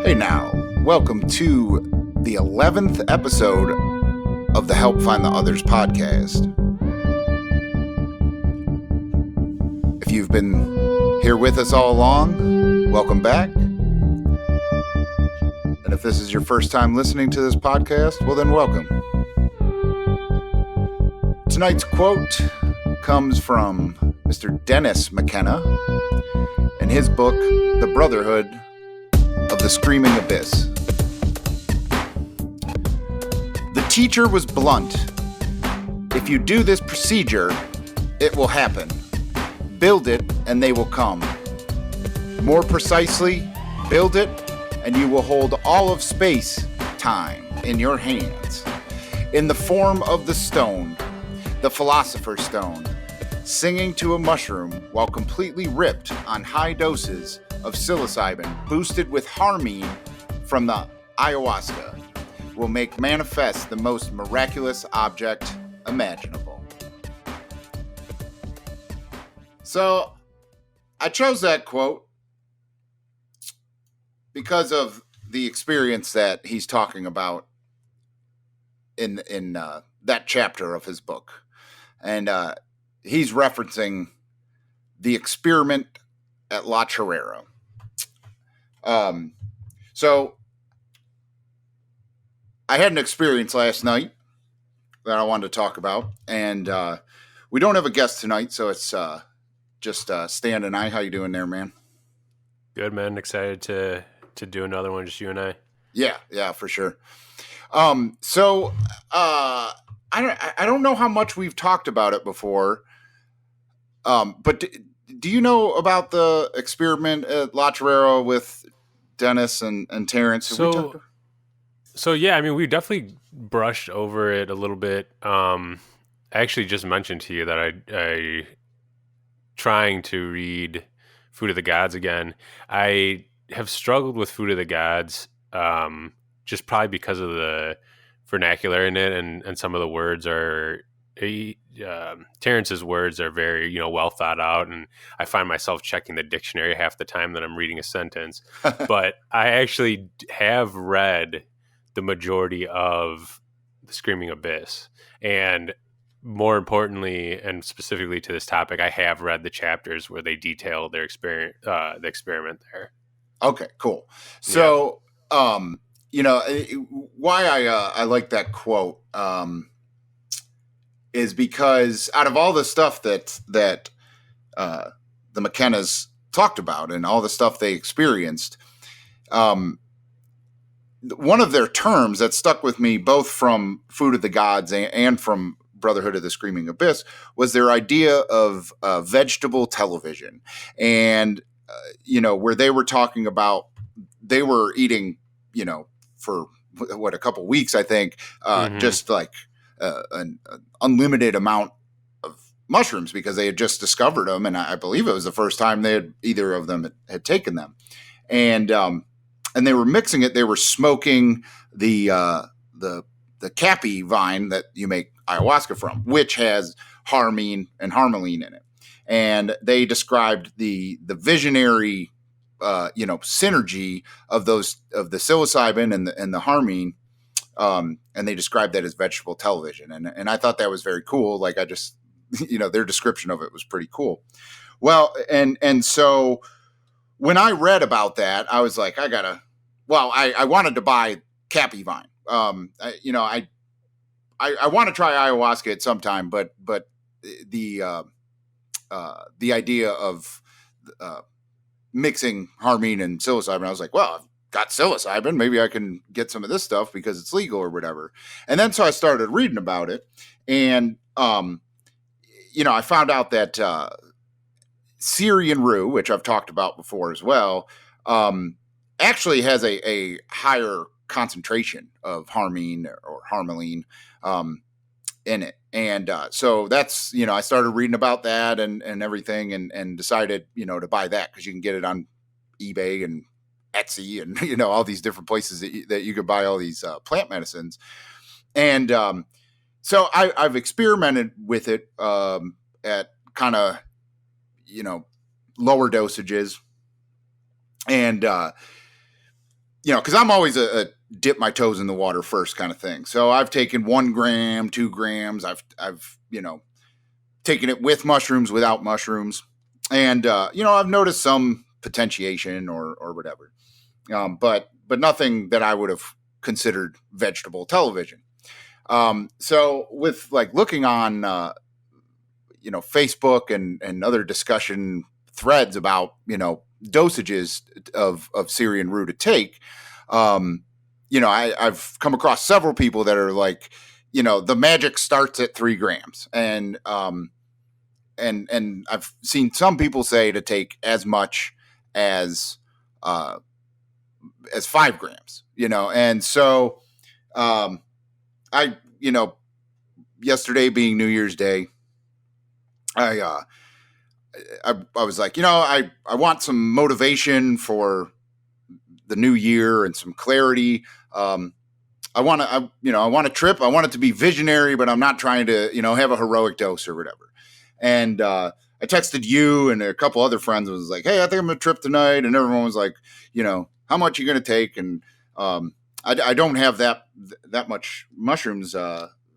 Hey now, welcome to the 11th episode of the Help Find the Others podcast. If you've been here with us all along, welcome back. And if this is your first time listening to this podcast, well then welcome. Tonight's quote comes from Mr. Dennis McKenna in his book, The Brotherhood of the Screaming Abyss. The teacher was blunt. If you do this procedure, it will happen. Build it and they will come. More precisely, build it and you will hold all of space, time in your hands. In the form of the stone, the philosopher's stone, singing to a mushroom while completely ripped on high doses of psilocybin boosted with harmine from the ayahuasca will make manifest the most miraculous object imaginable. So I chose that quote because of the experience that he's talking about in that chapter of his book. And he's referencing the experiment at La Carrera. So I had an experience last night that I wanted to talk about, and we don't have a guest tonight, so it's just Stahn and I. How you doing there, man? Good, man. Excited to do another one, just you and I. Yeah, for sure. So I don't know how much we've talked about it before, but do you know about the experiment at La Carrera with Dennis and Terrence? So yeah, I mean, we definitely brushed over it a little bit. I actually just mentioned to you that I trying to read Food of the Gods again. I have struggled with Food of the Gods, just probably because of the vernacular in it, and some of the words are. Terrence's words are very, well thought out, and I find myself checking the dictionary half the time that I'm reading a sentence. But I actually have read the majority of The Screaming Abyss, and more importantly, and specifically to this topic, I have read the chapters where they detail their experience, the experiment there. Okay, cool. So, why I like that quote. Is because out of all the stuff that the McKennas talked about and all the stuff they experienced, one of their terms that stuck with me both from Food of the Gods and from Brotherhood of the Screaming Abyss was their idea of vegetable television. And, where they were talking about, they were eating, for a couple weeks, I think, just like an unlimited amount of mushrooms because they had just discovered them, and I believe it was the first time either of them had taken them, and they were mixing it. They were smoking the cappy vine that you make ayahuasca from, which has harmine and harmaline in it, and they described the visionary synergy of the psilocybin and the harmine. And they described that as vegetable television. And I thought that was very cool. Like I just, their description of it was pretty cool. Well, and so when I read about that, I was like, I wanted to buy Cappy Vine. I want to try ayahuasca at some time, but the idea of mixing harmine and psilocybin, I was like, well, I've got psilocybin, maybe I can get some of this stuff because it's legal or whatever. And then so I started reading about it, and I found out that Syrian Rue, which I've talked about before as well, actually has a higher concentration of harmine or harmaline in it. And so that's, I started reading about that and everything, and decided, to buy that because you can get it on eBay and Etsy and, all these different places that you could buy all these plant medicines. And so I've experimented with it at kind of, lower dosages. And, because I'm always a dip my toes in the water first kind of thing. So I've taken 1 gram, 2 grams. I've taken it with mushrooms, without mushrooms, and I've noticed some potentiation or whatever, but nothing that I would have considered vegetable television. So with like looking on Facebook and other discussion threads about dosages of Syrian Rue to take. I've come across several people that are like, the magic starts at 3 grams, and I've seen some people say to take as much as 5 grams, and so I, yesterday being New Year's Day, I was like, I want some motivation for the new year and some clarity. I want to trip. I want it to be visionary, but I'm not trying to, have a heroic dose or whatever. And I texted you and a couple other friends and was like, hey, I think I'm going to trip tonight. And everyone was like, how much are you going to take? And I don't have that much mushrooms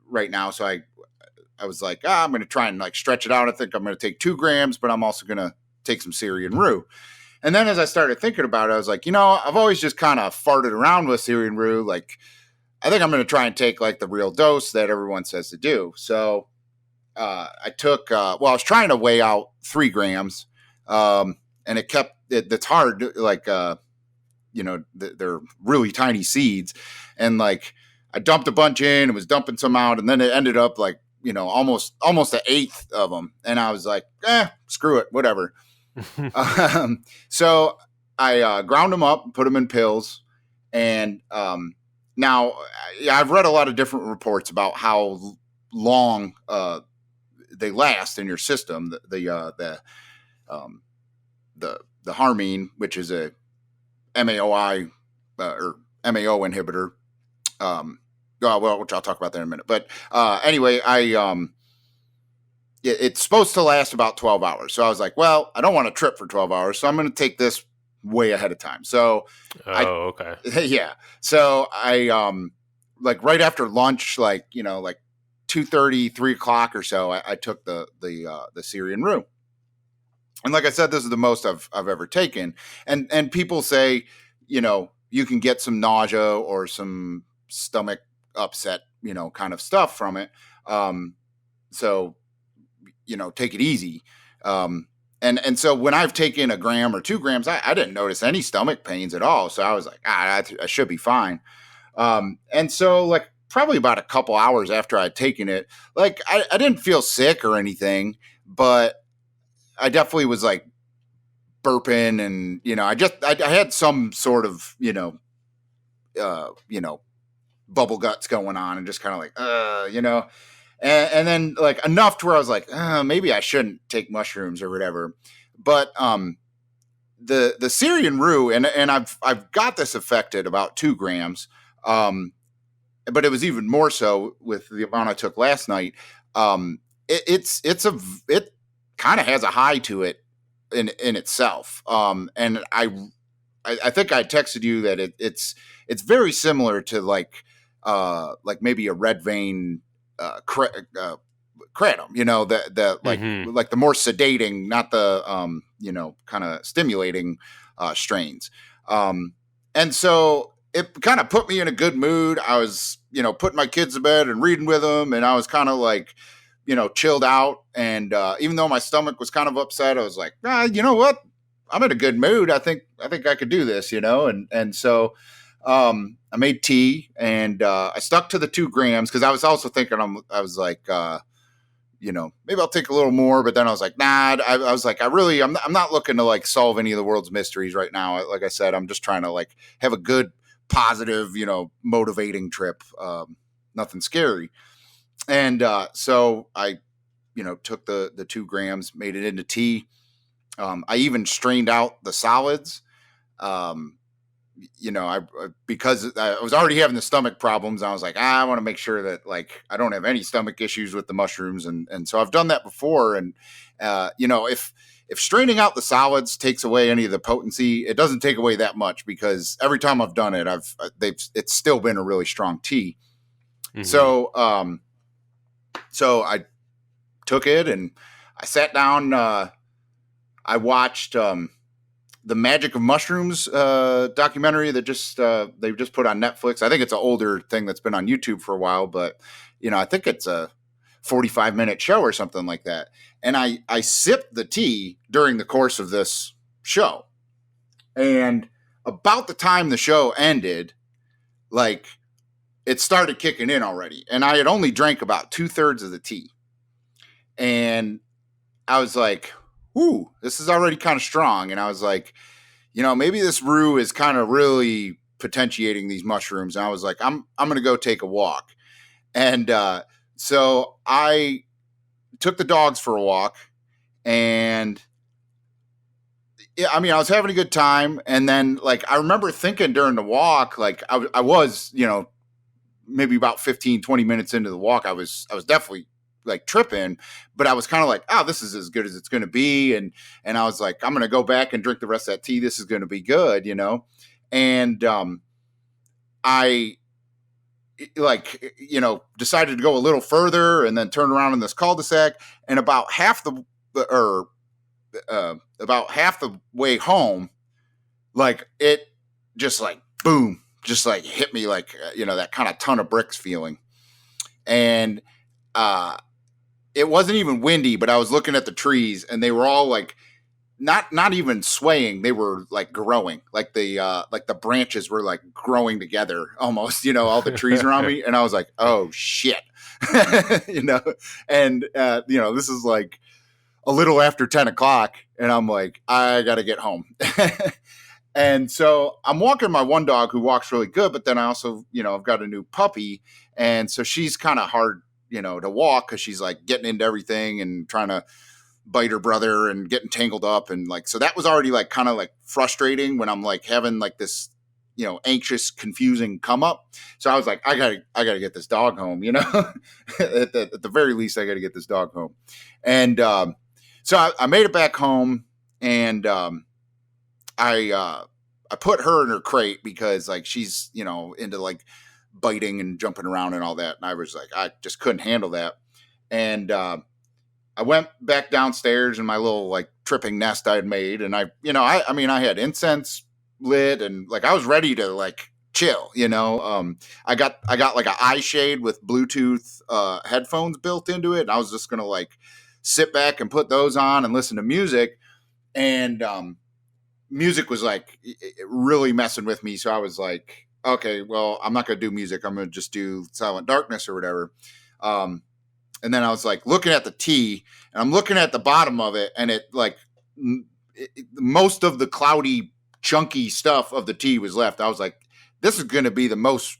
right now. So I was like, I'm going to try and like stretch it out. I think I'm going to take 2 grams, but I'm also going to take some Syrian Rue. And then as I started thinking about it, I was like, I've always just kind of farted around with Syrian Rue. Like, I think I'm going to try and take like the real dose that everyone says to do. So I took, I was trying to weigh out 3 grams. And it's hard, like, they're really tiny seeds. And like, I dumped a bunch in and was dumping some out. And then it ended up like, almost an eighth of them. And I was like, screw it, whatever. So I ground them up, put them in pills. And now I've read a lot of different reports about how long they last in your system. The harmine, which is a MAOI or MAO inhibitor. Which I'll talk about that in a minute. But anyway, it's supposed to last about 12 hours. So I was like, well, I don't want to trip for 12 hours. So I'm going to take this way ahead of time. So, okay. Yeah. So I, like right after lunch, like 2:30, 3 o'clock or so, I took the Syrian Rue. And like I said, this is the most I've ever taken. And people say, you can get some nausea or some stomach upset, kind of stuff from it. So, take it easy. And so when I've taken 1 gram or 2 grams, I didn't notice any stomach pains at all. So I was like, I should be fine. And so like probably about a couple hours after I'd taken it, like I didn't feel sick or anything, but I definitely was like burping and, I had some sort of, bubble guts going on and just kind of like, and then like enough to where I was like, maybe I shouldn't take mushrooms or whatever. But the Syrian Rue, and I've got this effect at about 2 grams, but it was even more so with the amount I took last night. It kind of has a high to it in itself. And I think I texted you that it's very similar to like maybe a red vein kratom, that like the more sedating, not the kind of stimulating strains. And so it kind of put me in a good mood. I was, putting my kids to bed and reading with them, and I was kind of like, chilled out. And even though my stomach was kind of upset, I was like, you know what? I'm in a good mood. I think I could do this, and so I made tea and I stuck to the 2 grams because I was also thinking I was like, maybe I'll take a little more. But then I was like, nah, I was like, I'm not looking to like solve any of the world's mysteries right now. Like I said, I'm just trying to like have a good, positive, motivating trip. Nothing scary. And so I, took the 2 grams, made it into tea. I even strained out the solids. Um, because I was already having the stomach problems, I was like, I want to make sure that like I don't have any stomach issues with the mushrooms, and so I've done that before, and if straining out the solids takes away any of the potency, it doesn't take away that much because every time I've done it, it's still been a really strong tea. Mm-hmm. So I took it and I sat down. I watched the Magic of Mushrooms documentary that they just put on Netflix. I think it's an older thing that's been on YouTube for a while, but I think it's a 45-minute show or something like that. And I sipped the tea during the course of this show. And about the time the show ended, like it started kicking in already. And I had only drank about 2/3 of the tea. And I was like, ooh, this is already kind of strong. And I was like, maybe this Rue is kind of really potentiating these mushrooms. And I was like, I'm going to go take a walk. And so I took the dogs for a walk, and I was having a good time. And then like, I remember thinking during the walk, like I was, maybe about 15, 20 minutes into the walk, I was definitely like tripping, but I was kind of like, oh, this is as good as it's going to be. And I was like, I'm going to go back and drink the rest of that tea. This is going to be good, And I decided to go a little further and then turn around in this cul-de-sac, and about half the way home, like it just like boom, just like hit me like, that kind of ton of bricks feeling. And it wasn't even windy, but I was looking at the trees and they were all like, not even swaying. They were like growing, like the branches were like growing together almost, all the trees around me. And I was like, oh shit, and this is like a little after 10 o'clock, and I'm like, I got to get home. And so I'm walking my one dog who walks really good, but then I also, I've got a new puppy. And so she's kind of hard, to walk because she's like getting into everything and trying to bite her brother and getting tangled up. And like, so that was already like kind of like frustrating when I'm like having like this, anxious, confusing come up. So I was like, I gotta get this dog home, at the very least, I got to get this dog home. And so I made it back home, and I put her in her crate because like she's, into like biting and jumping around and all that. And I was like, I just couldn't handle that. And I went back downstairs in my little like tripping nest I had made. And I had incense lit and like I was ready to like chill, I got like an eye shade with Bluetooth headphones built into it. And I was just going to like sit back and put those on and listen to music. And music was like really messing with me. So I was like, okay, well, I'm not going to do music. I'm going to just do Silent Darkness or whatever. And then I was like looking at the tea, and I'm looking at the bottom of it, and it like most of the cloudy, chunky stuff of the tea was left. I was like, this is going to be the most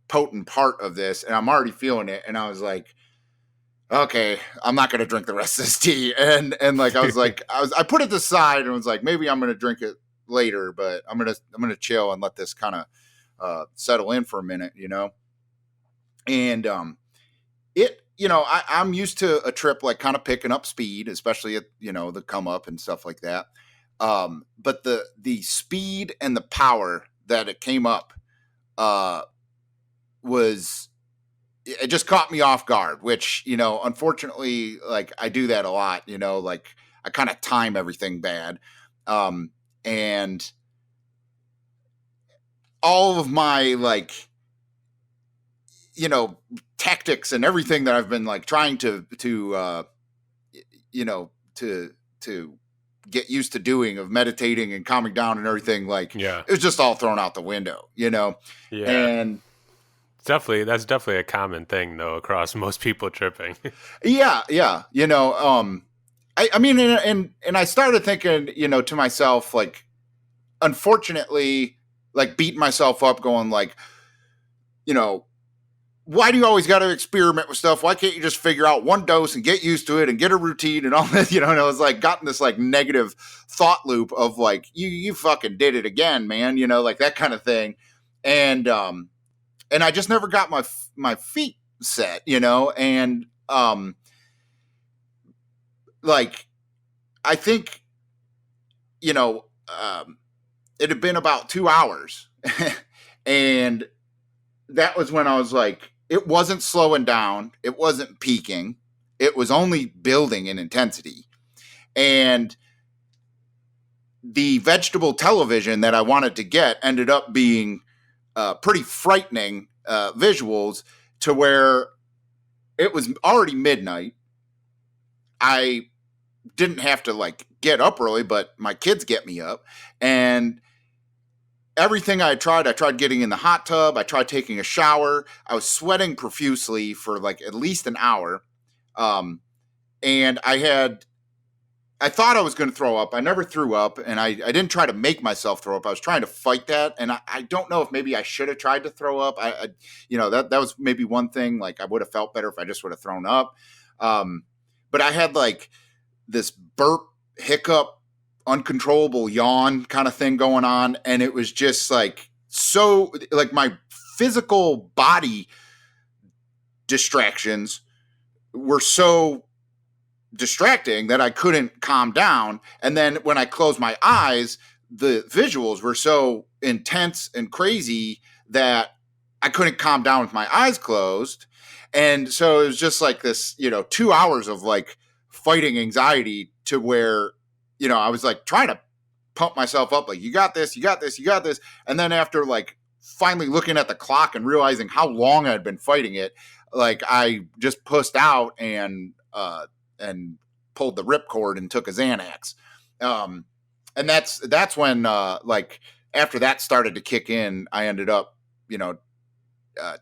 potent part of this. And I'm already feeling it. And I was like, okay, I'm not going to drink the rest of this tea. And like, I was like, I put it aside and was like, maybe I'm going to drink it later, but I'm going to chill and let this kind of settle in for a minute, and I'm used to a trip like kind of picking up speed, especially at the come up and stuff like that. But the speed and the power that it came up was, it just caught me off guard, which unfortunately, like I do that a lot, like I kind of time everything bad, and all of my like tactics and everything that I've been like trying to get used to doing, of meditating and calming down and everything, like Yeah. it was just all thrown out the window, Yeah. And That's definitely a common thing though across most people tripping. Yeah, yeah. I mean, and I started thinking, to myself, like, unfortunately, like beating myself up, going like, you know, why do you always got to experiment with stuff? Why can't you just figure out one dose and get used to it and get a routine and all this? And I was like, gotten this like negative thought loop of like, you fucking did it again, man. Like that kind of thing. And I just never got my feet set, and like I think, you know, um, it had been about 2 hours, and that was when I was like, it wasn't slowing down, it wasn't peaking, it was only building in intensity. And the vegetable television that I wanted to get ended up being pretty frightening visuals, to where it was already midnight. I didn't have to like get up early, but my kids get me up. And everything I tried getting in the hot tub. I tried taking a shower. I was sweating profusely for like at least an hour. Um, and I thought I was going to throw up. I never threw up, and I didn't try to make myself throw up. I was trying to fight that. And I don't know if maybe I should have tried to throw up. That was maybe one thing. Like I would have felt better if I just would have thrown up. Um, but I had like this burp, hiccup, uncontrollable yawn kind of thing going on. And it was just like, so like my physical body distractions were so distracting that I couldn't calm down. And then when I closed my eyes, the visuals were so intense and crazy that I couldn't calm down with my eyes closed. And so it was just like this, 2 hours of like fighting anxiety, to where, I was like trying to pump myself up, like, you got this, you got this, you got this. And then after like finally looking at the clock and realizing how long I'd been fighting it, like I just pussed out and pulled the ripcord and took a Xanax. And that's when like after that started to kick in, I ended up,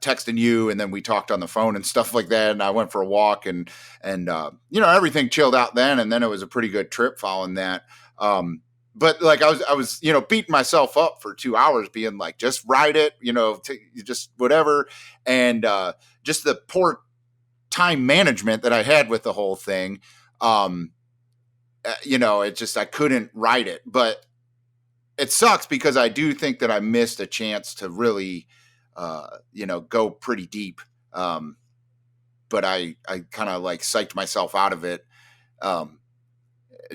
texting you, and then we talked on the phone and stuff like that. And I went for a walk, and everything chilled out then. And then it was a pretty good trip following that. But like I was, beating myself up for 2 hours, being like, just ride it, just whatever. And just the poor time management that I had with the whole thing. It just, I couldn't ride it. But it sucks because I do think that I missed a chance to really, go pretty deep. But I kind of like psyched myself out of it.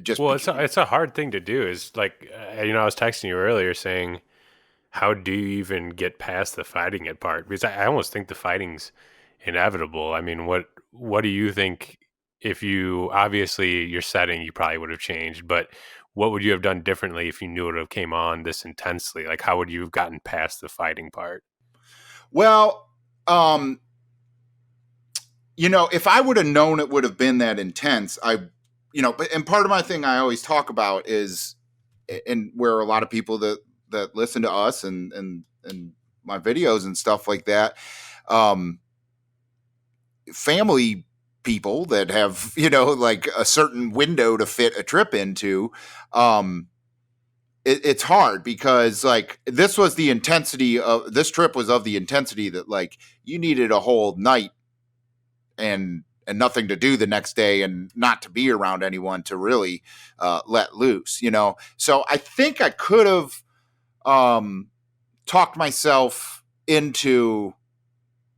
Just Well, because, it's a hard thing to do. Is like I was texting you earlier saying, how do you even get past the fighting it part? Because I almost think the fighting's inevitable. I mean, what do you think? If you obviously your setting, you probably would have changed, but what would you have done differently if you knew it would have came on this intensely? Like, how would you have gotten past the fighting part? well, if I would have known it would have been that intense, and part of my thing I always talk about is, and where a lot of people that listen to us and my videos and stuff like that, family people that have, like a certain window to fit a trip into, it's hard because like this was the intensity of this trip was of the intensity that like you needed a whole night and nothing to do the next day and not to be around anyone to really let loose, So I think I could have talked myself into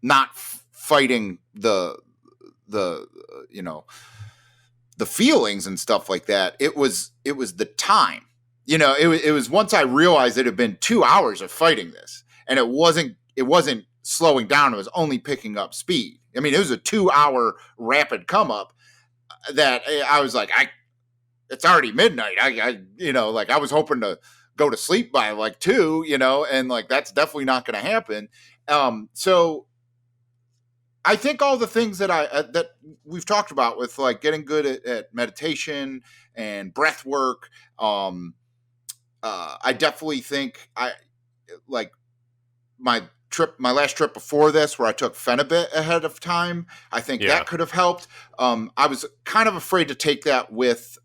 not fighting the the feelings and stuff like that. It was the time. It was once I realized it had been 2 hours of fighting this, and it wasn't slowing down. It was only picking up speed. I mean, it was a 2 hour rapid come up that I was like, it's already midnight. Like I was hoping to go to sleep by like 2, and like, that's definitely not going to happen. So I think all the things that we've talked about with like getting good at meditation and breath work, I definitely think I like my my last trip before this, where I took Phenibut ahead of time. I think Yeah. that could have helped. I was kind of afraid to take that with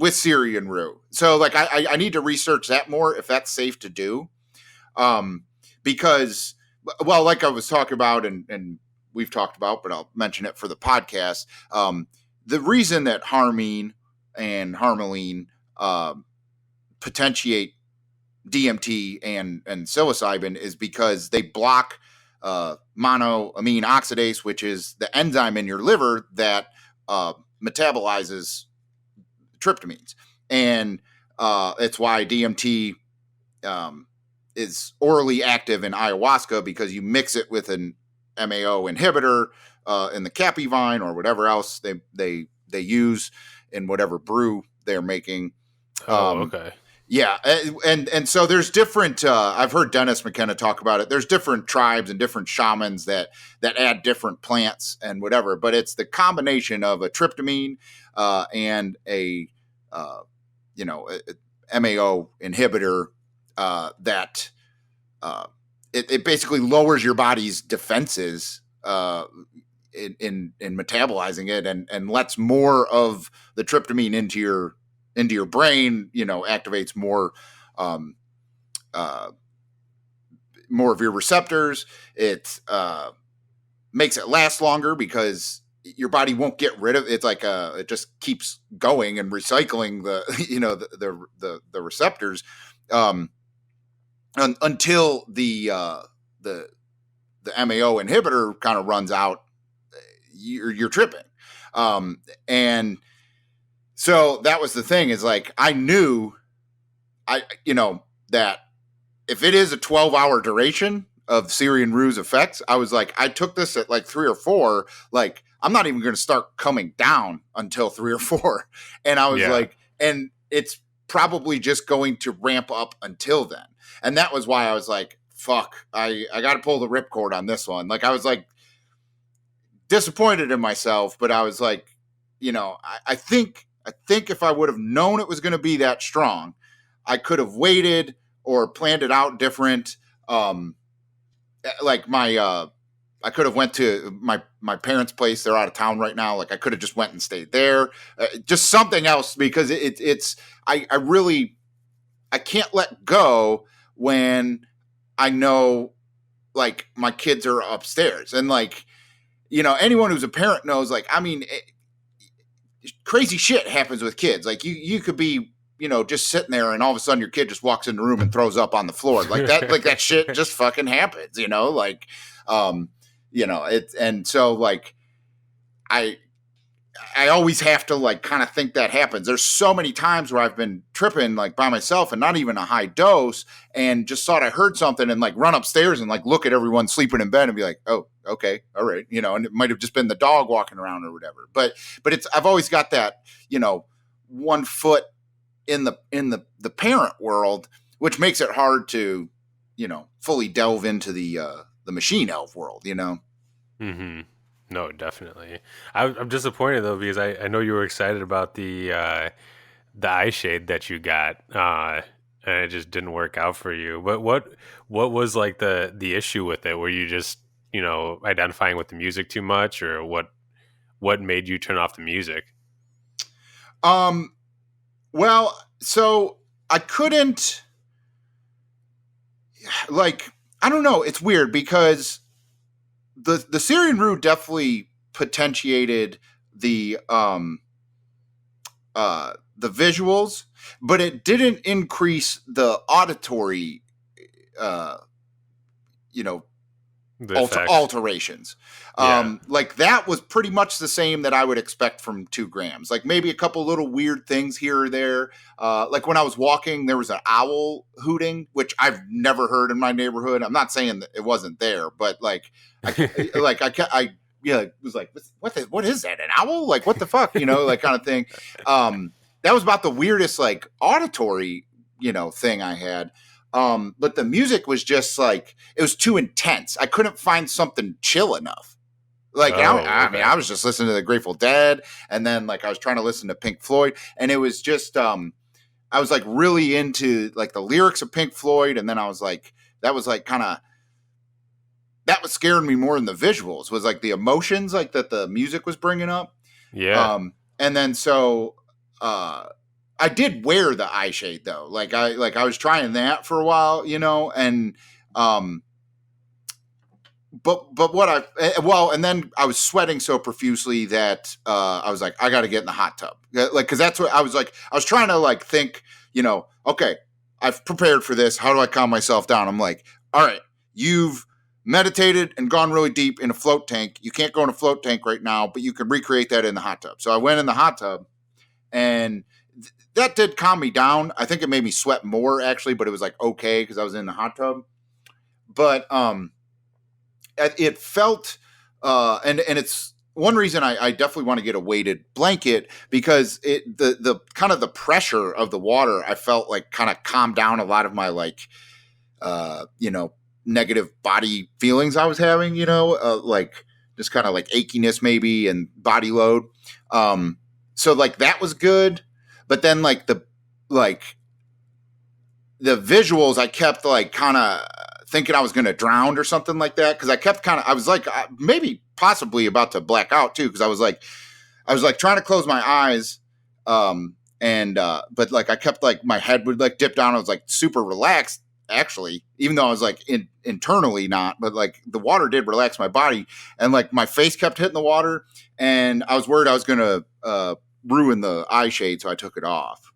Syrian Rue. So like I need to research that more if that's safe to do. Because, well, like I was talking about and we've talked about, but I'll mention it for the podcast. The reason that harmine and harmaline potentiate DMT and psilocybin is because they block monoamine oxidase, which is the enzyme in your liver that metabolizes tryptamines, and it's why DMT is orally active in ayahuasca, because you mix it with an MAO inhibitor in the cappy vine or whatever else they use in whatever brew they're making. Okay. Yeah, and so there's different. I've heard Dennis McKenna talk about it. There's different tribes and different shamans that add different plants and whatever. But it's the combination of a tryptamine and a MAO inhibitor that it basically lowers your body's defenses in metabolizing it and lets more of the tryptamine into your brain, activates more more of your receptors. It makes it last longer because your body won't get rid of it. It's like it just keeps going and recycling the receptors until the MAO inhibitor kind of runs out. You're tripping, and so that was the thing, is like, I knew that if it is a 12-hour duration of Syrian Rue's effects, I was like, I took this at like 3 or 4, like, I'm not even going to start coming down until 3 or 4. And I was like, and it's probably just going to ramp up until then. And that was why I was like, fuck, I got to pull the ripcord on this one. Like, I was like disappointed in myself, but I was like, I think if I would have known it was going to be that strong, I could have waited or planned it out different. Like I could have went to my parents' place. They're out of town right now. Like, I could have just went and stayed there, just something else, because I can't let go when I know, like, my kids are upstairs, and like, anyone who's a parent knows, like, I mean, crazy shit happens with kids. Like, you could be, just sitting there, and all of a sudden your kid just walks in the room and throws up on the floor like that. Like, that shit just fucking happens, like, it's, and so, like, I always have to, like, kind of think that happens. There's so many times where I've been tripping, like, by myself and not even a high dose, and just thought I heard something and, like, run upstairs and, like, look at everyone sleeping in bed and be like, oh, okay, all right, and it might have just been the dog walking around or whatever. But I've always got that, 1 foot in the parent world, which makes it hard to, fully delve into the machine elf world, Mm-hmm. No, definitely. I'm disappointed though, because I know you were excited about the eye shade that you got, and it just didn't work out for you. But what was like the issue with it? Were you just identifying with the music too much, or what made you turn off the music? Well, so I couldn't, like, I don't know. It's weird because the Syrian Rue definitely potentiated the visuals, but it didn't increase the auditory, alterations. Like, that was pretty much the same that I would expect from 2 grams. Like, maybe a couple little weird things here or there. Like, when I was walking, there was an owl hooting, which I've never heard in my neighborhood. I'm not saying that it wasn't there, but like, I was like, what is that? An owl? Like, what the fuck? Like, kind of thing. That was about the weirdest, like, auditory, thing I had. But the music was just like, it was too intense. I couldn't find something chill enough. Like, I mean, I was just listening to the Grateful Dead, and then, like, I was trying to listen to Pink Floyd, and it was just, I was, like, really into, like, the lyrics of Pink Floyd, and then I was, like, that was like kind of, that was scaring me more than the visuals, was like the emotions like that the music was bringing up. Yeah. And then so I did wear the eye shade though. Like I was trying that for a while, you know, and but what and then I was sweating so profusely that I was like, I got to get in the hot tub, like, because that's what I was like. I was trying to like think, you know, okay, I've prepared for this. How do I calm myself down? I'm like, all right, you've meditated and gone really deep in a float tank. You can't go in a float tank right now, but you can recreate that in the hot tub. So I went in the hot tub, and that did calm me down. I think it made me sweat more actually, but it was like okay because I was in the hot tub. But it felt and it's one reason I definitely want to get a weighted blanket, because the kind of the pressure of the water, I felt like kind of calmed down a lot of my like you know, negative body feelings I was having, you know, like just kind of like achiness maybe and body load. So like that was good, but then like the visuals, I kept like kind of thinking I was going to drown or something like that, because I kept kind of, I was like maybe possibly about to black out too, because I was like trying to close my eyes, and but like I kept like my head would like dip down. I was like super relaxed actually, even though I was like internally not, but like the water did relax my body, and like my face kept hitting the water, and I was worried I was going to ruin the eye shade, so I took it off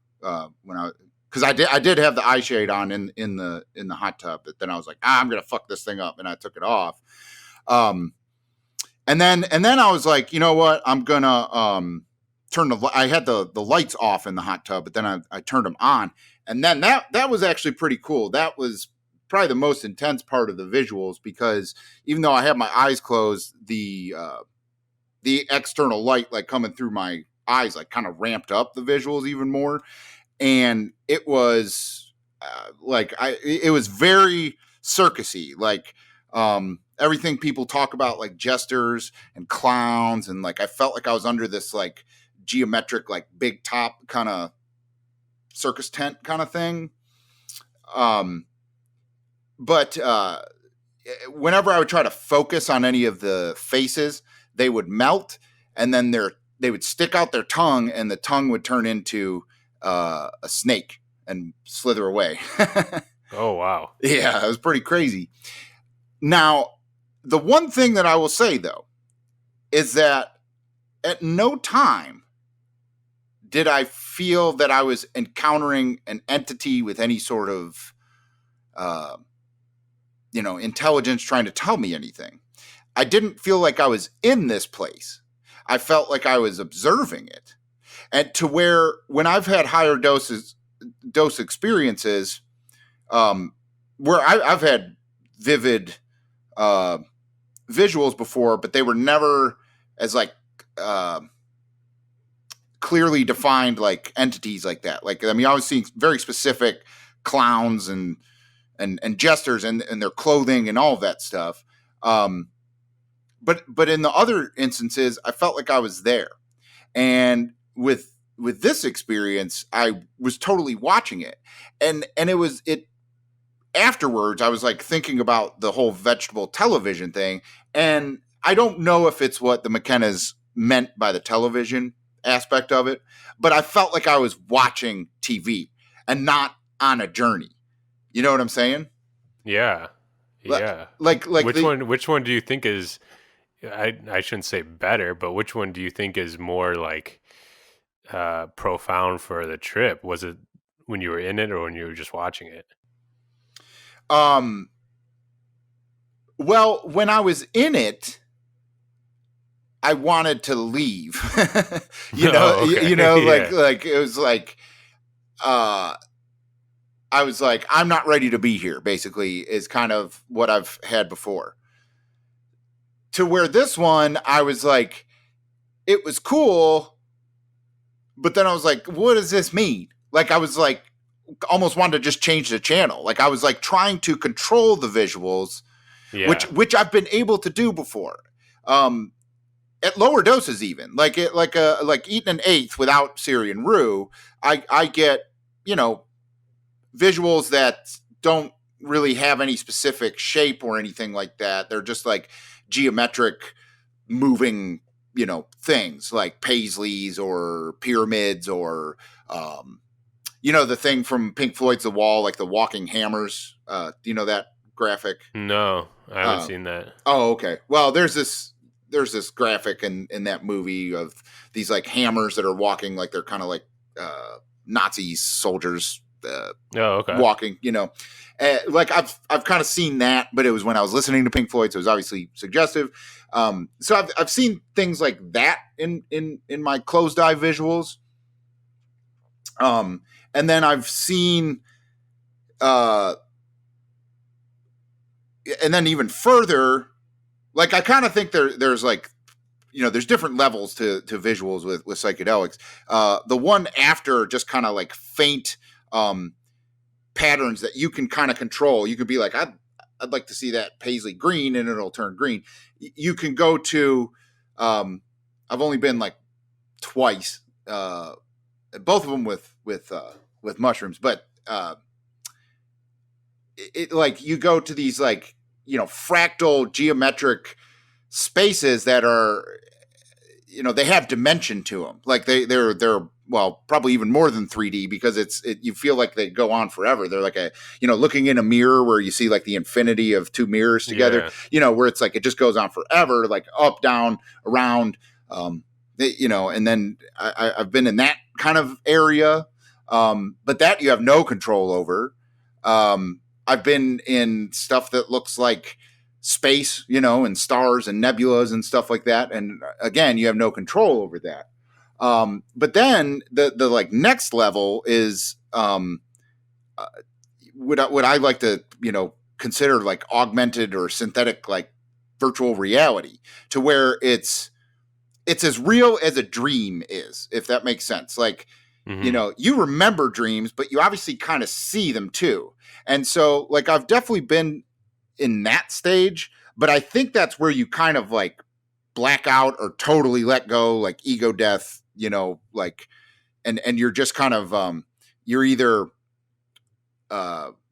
when because I did have the eye shade on in the hot tub, but then I was like, I'm gonna fuck this thing up, and I took it off. And then I was like, you know what, I'm gonna turn I had the lights off in the hot tub, but then I turned them on, and then that was actually pretty cool. That was probably the most intense part of the visuals, because even though I had my eyes closed, the external light like coming through my eyes like kind of ramped up the visuals even more. And it was it was very circusy, like everything people talk about, like jesters and clowns, and like I felt like I was under this like geometric like big top kind of circus tent kind of thing. But whenever I would try to focus on any of the faces, they would melt, and then they would stick out their tongue, and the tongue would turn into a snake and slither away. Oh, wow. Yeah, it was pretty crazy. Now, the one thing that I will say though is that at no time did I feel that I was encountering an entity with any sort of you know, intelligence trying to tell me anything. I didn't feel like I was in this place. I felt like I was observing it. And to where when I've had higher dose experiences, where I've had vivid visuals before, but they were never as like clearly defined like entities like that. Like, I mean, I was seeing very specific clowns and jesters and their clothing and all of that stuff. But in the other instances, I felt like I was there. And with this experience, I was totally watching it. And it afterwards, I was like thinking about the whole vegetable television thing. And I don't know if it's what the McKenna's meant by the television aspect of it, but I felt like I was watching TV and not on a journey. You know what I'm saying? Yeah. Yeah. Like which one do you think is, I shouldn't say better, but which one do you think is more like profound for the trip? Was it when you were in it or when you were just watching it? Well, when I was in it, I wanted to leave. You know, okay. you know, Yeah. like it was like I was like, I'm not ready to be here, basically, is kind of what I've had before. To where this one, I was like, it was cool, but then I was like, what does this mean? Like, I was like, almost wanted to just change the channel. Like, I was like trying to control the visuals, Yeah. which I've been able to do before. At lower doses, even like eating an eighth without Syrian Rue, I get, you know, visuals that don't really have any specific shape or anything like that. They're just like geometric moving, things like paisleys or pyramids or, the thing from Pink Floyd's The Wall, like the walking hammers. Do you know that graphic? No, I haven't seen that. Oh, okay. Well, there's this graphic in that movie of these like hammers that are walking like they're kind of like Nazi soldiers Okay. walking, like I've kind of seen that, but it was when I was listening to Pink Floyd, so it was obviously suggestive. So I've seen things like that in my closed eye visuals. And then I've seen, and then even further, like I kind of think there's like, there's different levels to visuals with psychedelics. The one after just kind of like faint patterns that you can kind of control. You could be like, I'd like to see that paisley green, and it'll turn green. You can go to, I've only been like twice, both of them with mushrooms, but it like you go to these like, fractal geometric spaces that are, they have dimension to them. Like they're well, probably even more than 3D, because you feel like they go on forever. They're like looking in a mirror where you see like the infinity of two mirrors together, where it's like, it just goes on forever, like up, down, around, and then I've been in that kind of area. But that you have no control over. I've been in stuff that looks like space, and stars and nebulas and stuff like that. And again, you have no control over that. But then the like next level is, what I like to, consider like augmented or synthetic, like virtual reality, to where it's as real as a dream is, if that makes sense. Like, you remember dreams, but you obviously kind of see them too. And so like, I've definitely been in that stage, but I think that's where you kind of like black out or totally let go, like ego death, like, and you're just kind of, you're either,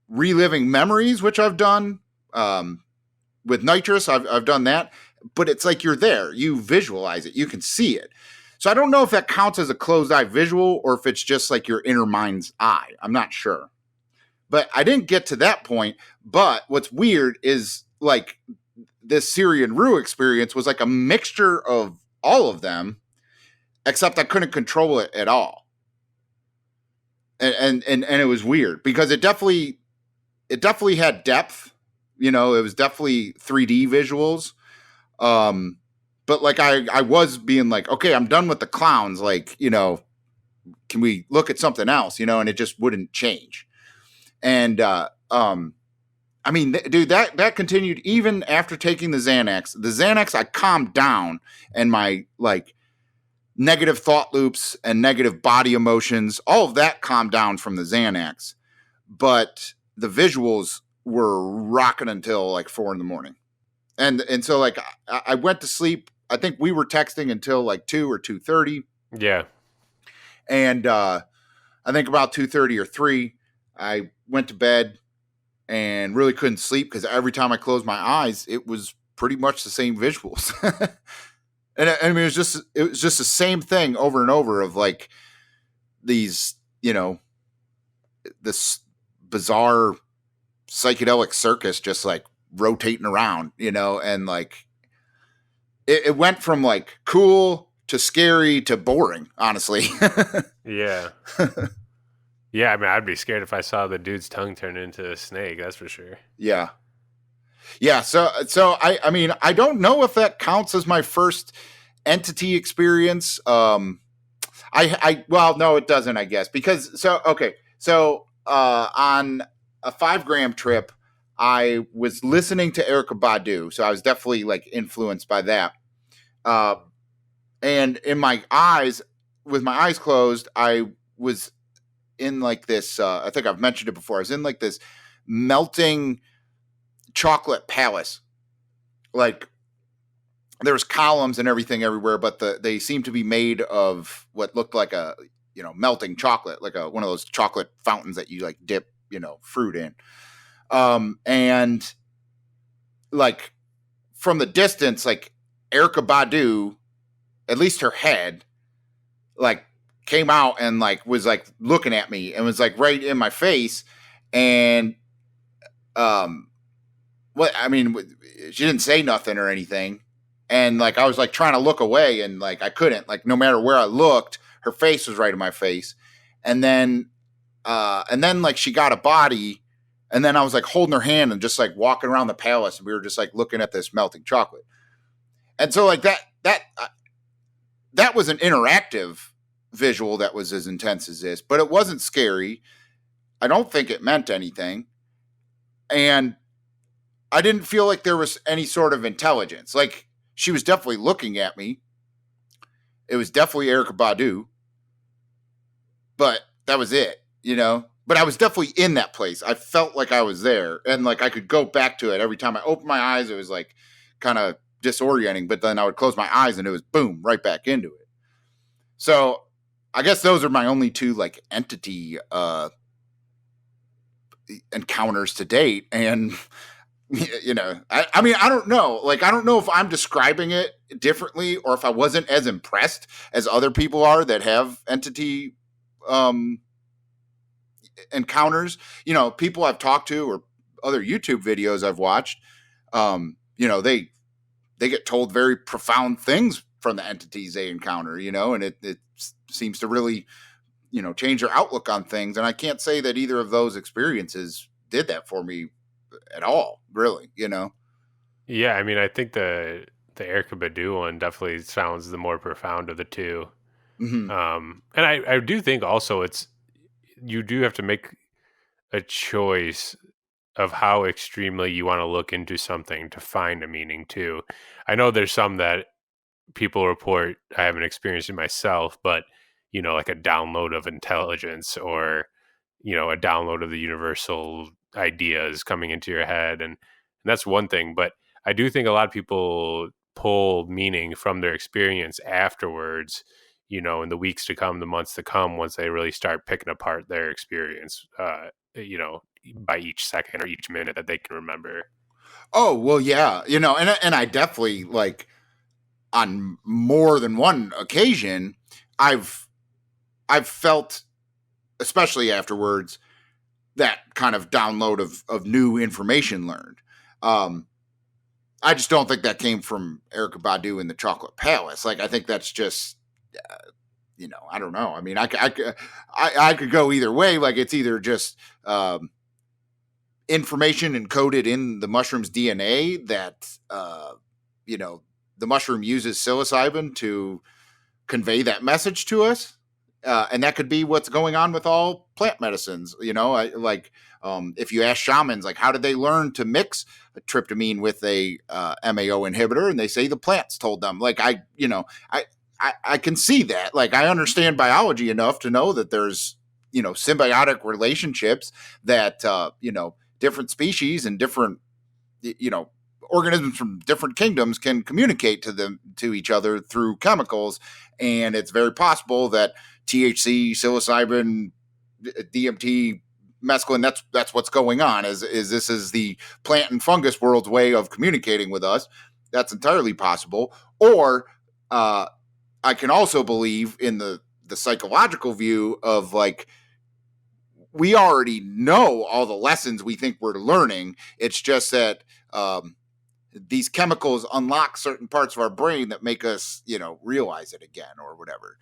reliving memories, which I've done, with nitrous. I've done that, but it's like, you're there, you visualize it, you can see it. So I don't know if that counts as a closed eye visual or if it's just like your inner mind's eye. I'm not sure. But I didn't get to that point. But what's weird is like this Syrian Rue experience was like a mixture of all of them, except I couldn't control it at all. And it was weird because it definitely had depth. It was definitely 3D visuals. But like I was being like, okay, I'm done with the clowns. Like, can we look at something else? And it just wouldn't change. And I mean, dude, that continued even after taking the Xanax. The Xanax, I calmed down, and my like negative thought loops and negative body emotions, all of that calmed down from the Xanax. But the visuals were rocking until like 4 a.m. And so like I went to sleep. I think we were texting until like 2 or 2:30. Yeah. And I think about 2:30 or 3, I went to bed and really couldn't sleep because every time I closed my eyes, it was pretty much the same visuals. And I mean, it was just the same thing over and over of like these, this bizarre psychedelic circus just like rotating around, and like it went from like cool to scary to boring, honestly. Yeah. Yeah, I mean, I'd be scared if I saw the dude's tongue turn into a snake, that's for sure. Yeah. Yeah, so I mean, I don't know if that counts as my first entity experience. Well, no, it doesn't, I guess, because on a 5-gram trip, I was listening to Erykah Badu, so I was definitely like influenced by that. And in my eyes, with my eyes closed, I was in like this. I think I've mentioned it before. I was in like this melting chocolate palace. Like there was columns and everything everywhere, but they seemed to be made of what looked like a melting chocolate, like one of those chocolate fountains that you like dip fruit in. And like from the distance, like Erica Badu, at least her head, like came out and like was like looking at me and was like right in my face. And what I mean, she didn't say nothing or anything. And like I was like trying to look away and like I couldn't, like no matter where I looked, her face was right in my face. And then like she got a body, and then I was like holding her hand and just like walking around the palace, and we were just like looking at this melting chocolate. And so like that was an interactive visual that was as intense as this, but it wasn't scary. I don't think it meant anything. And I didn't feel like there was any sort of intelligence. Like she was definitely looking at me. It was definitely Erica Badu, but that was it, you know? But I was definitely in that place. I felt like I was there, and like I could go back to it every time I opened my eyes. It was like kind of disorienting, but then I would close my eyes and it was boom, right back into it. So I guess those are my only two like entity encounters to date. And you know, I mean, I don't know. Like, I don't know if I'm describing it differently or if I wasn't as impressed as other people are that have entity um, encounters. You know, people I've talked to or other YouTube videos I've watched, you know, they get told very profound things from the entities they encounter, you know, and it seems to really, you know, change their outlook on things. And I can't say that either of those experiences did that for me at all, really, you know. Yeah, I mean, I think the Erica Badu one definitely sounds the more profound of the two. Mm-hmm. And I do think also you do have to make a choice of how extremely you want to look into something to find a meaning too. I know there's some that people report I haven't experienced it myself, but you know, like a download of intelligence or you know, a download of the universal ideas coming into your head, and that's one thing. But I do think a lot of people pull meaning from their experience afterwards, you know, in the weeks to come, the months to come, once they really start picking apart their experience, you know, by each second or each minute that they can remember. Oh well, yeah, you know, and I definitely like on more than one occasion, I've I've felt, especially afterwards, that kind of download of new information learned. Um, I just don't think that came from Erica Badu in the Chocolate Palace. Like I think that's just you know, I don't know. I mean, I could go either way. Like it's either just information encoded in the mushroom's DNA that you know the mushroom uses psilocybin to convey that message to us, and that could be what's going on with all plant medicines. You know, if you ask shamans, like how did they learn to mix a tryptamine with a MAO inhibitor, and they say the plants told them. Like I can see that. Like I understand biology enough to know that there's you know symbiotic relationships that you know different species and different you know organisms from different kingdoms can communicate to each other through chemicals, and it's very possible that THC, psilocybin, DMT, mescaline, that's what's going on. Is this is the plant and fungus world's way of communicating with us? That's entirely possible. Or I can also believe in the psychological view of like we already know all the lessons we think we're learning. It's just that these chemicals unlock certain parts of our brain that make us, you know, realize it again or whatever.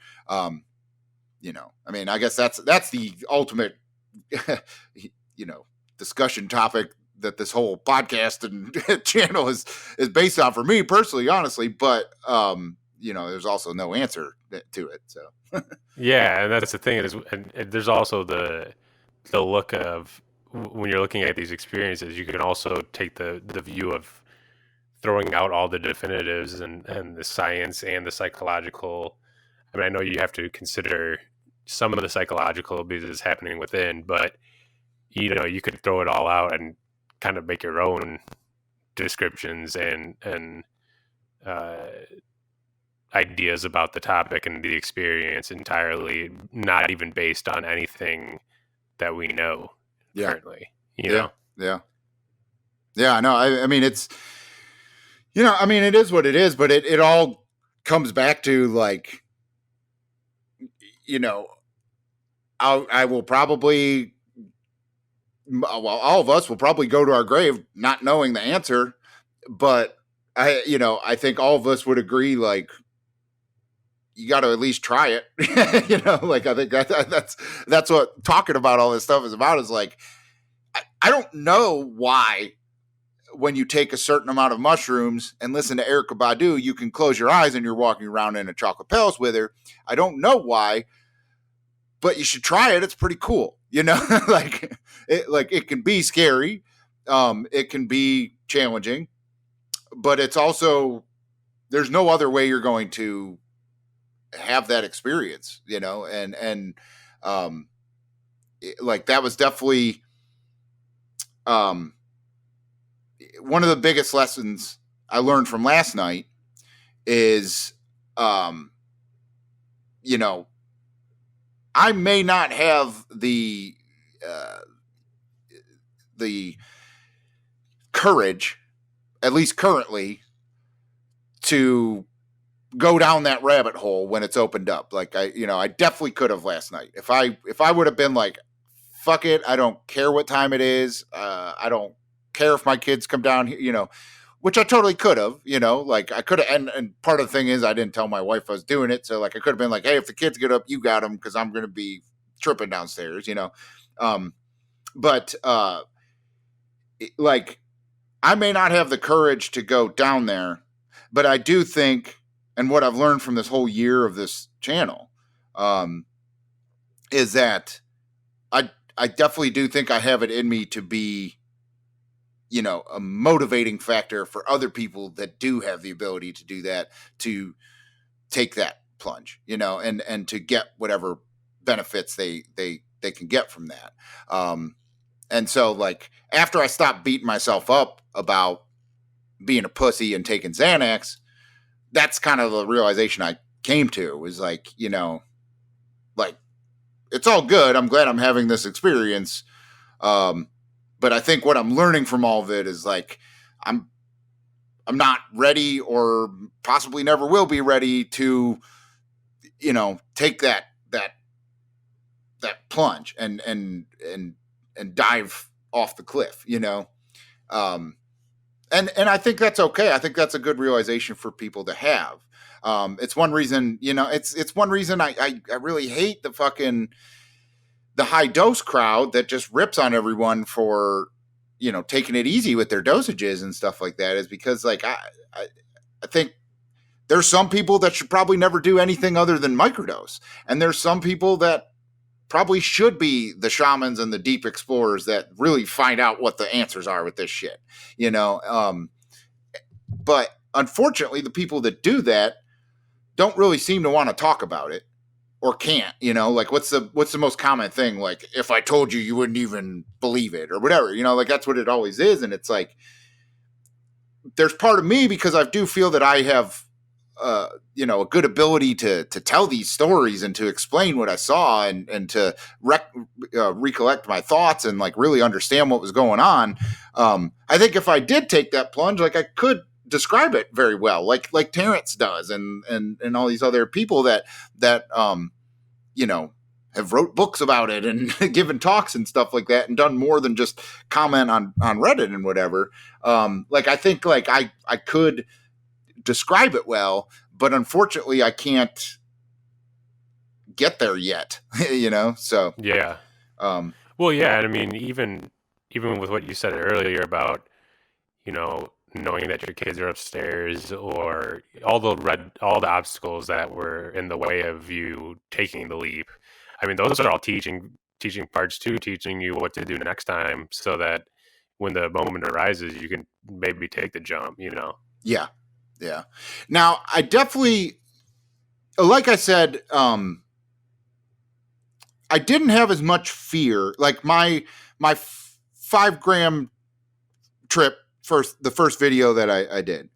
You know, I mean, I guess that's the ultimate, you know, discussion topic that this whole podcast and channel is based on for me personally, honestly. But you know, there's also no answer to it. So Yeah, and that's the thing is, and there's also the look of when you're looking at these experiences, you can also take the view of throwing out all the definitives and the science and the psychological. I mean, I know you have to consider some of the psychological because it's happening within, but you know, you could throw it all out and kind of make your own descriptions and uh, ideas about the topic and the experience entirely, not even based on anything that we know yeah, currently. You yeah, know? yeah. Yeah, no, I mean, it's, I mean, it is what it is, but it all comes back to like, you know, I will probably, well, all of us will probably go to our grave not knowing the answer, but I think all of us would agree, like, you got to at least try it. Like I think that's what talking about all this stuff is about. Is like, I don't know why when you take a certain amount of mushrooms and listen to Erykah Badu, you can close your eyes and you're walking around in a chocolate palace with her. I don't know why, but you should try it. It's pretty cool, like it can be scary, it can be challenging, but it's also, there's no other way you're going to have that experience, um, like that was definitely um, one of the biggest lessons I learned from last night is, um, I may not have the courage, at least currently, to go down that rabbit hole when it's opened up. Like I definitely could have last night. If I would have been like, fuck it, I don't care what time it is. I don't care if my kids come down here, which I totally could have, like I could have. And part of the thing is I didn't tell my wife I was doing it. So like I could have been like, hey, if the kids get up, you got them, because I'm going to be tripping downstairs, but like I may not have the courage to go down there, but I do think, and what I've learned from this whole year of this channel, is that I definitely do think I have it in me to be, a motivating factor for other people that do have the ability to do that, to take that plunge, and to get whatever benefits they can get from that. And so like after I stopped beating myself up about being a pussy and taking Xanax, that's kind of the realization I came to, was like, like it's all good. I'm glad I'm having this experience. But I think what I'm learning from all of it is like, I'm not ready, or possibly never will be ready to, take that plunge and dive off the cliff, and I think that's okay. I think that's a good realization for people to have. It's one reason, it's one reason I really hate the high dose crowd that just rips on everyone for, taking it easy with their dosages and stuff like that, is because like, I think there's some people that should probably never do anything other than microdose. And there's some people that probably should be the shamans and the deep explorers that really find out what the answers are with this shit, but unfortunately the people that do that don't really seem to want to talk about it, or can't, like what's the most common thing? Like, if I told you, you wouldn't even believe it, or whatever, like that's what it always is. And it's like, there's part of me, because I do feel that I have, a good ability to tell these stories and to explain what I saw, and to recollect my thoughts and like really understand what was going on. I think if I did take that plunge, like I could describe it very well, like Terrence does, and all these other people that have wrote books about it and given talks and stuff like that, and done more than just comment on Reddit and whatever. Like I think like I could describe it well, but unfortunately I can't get there yet. So yeah. Well, yeah, and I mean, even with what you said earlier about, knowing that your kids are upstairs, or all the obstacles that were in the way of you taking the leap. I mean, those are all teaching parts too, teaching you what to do next time, so that when the moment arises, you can maybe take the jump. Yeah. Now, I definitely, like I said, I didn't have as much fear. Like my 5 gram trip, the first video that I did,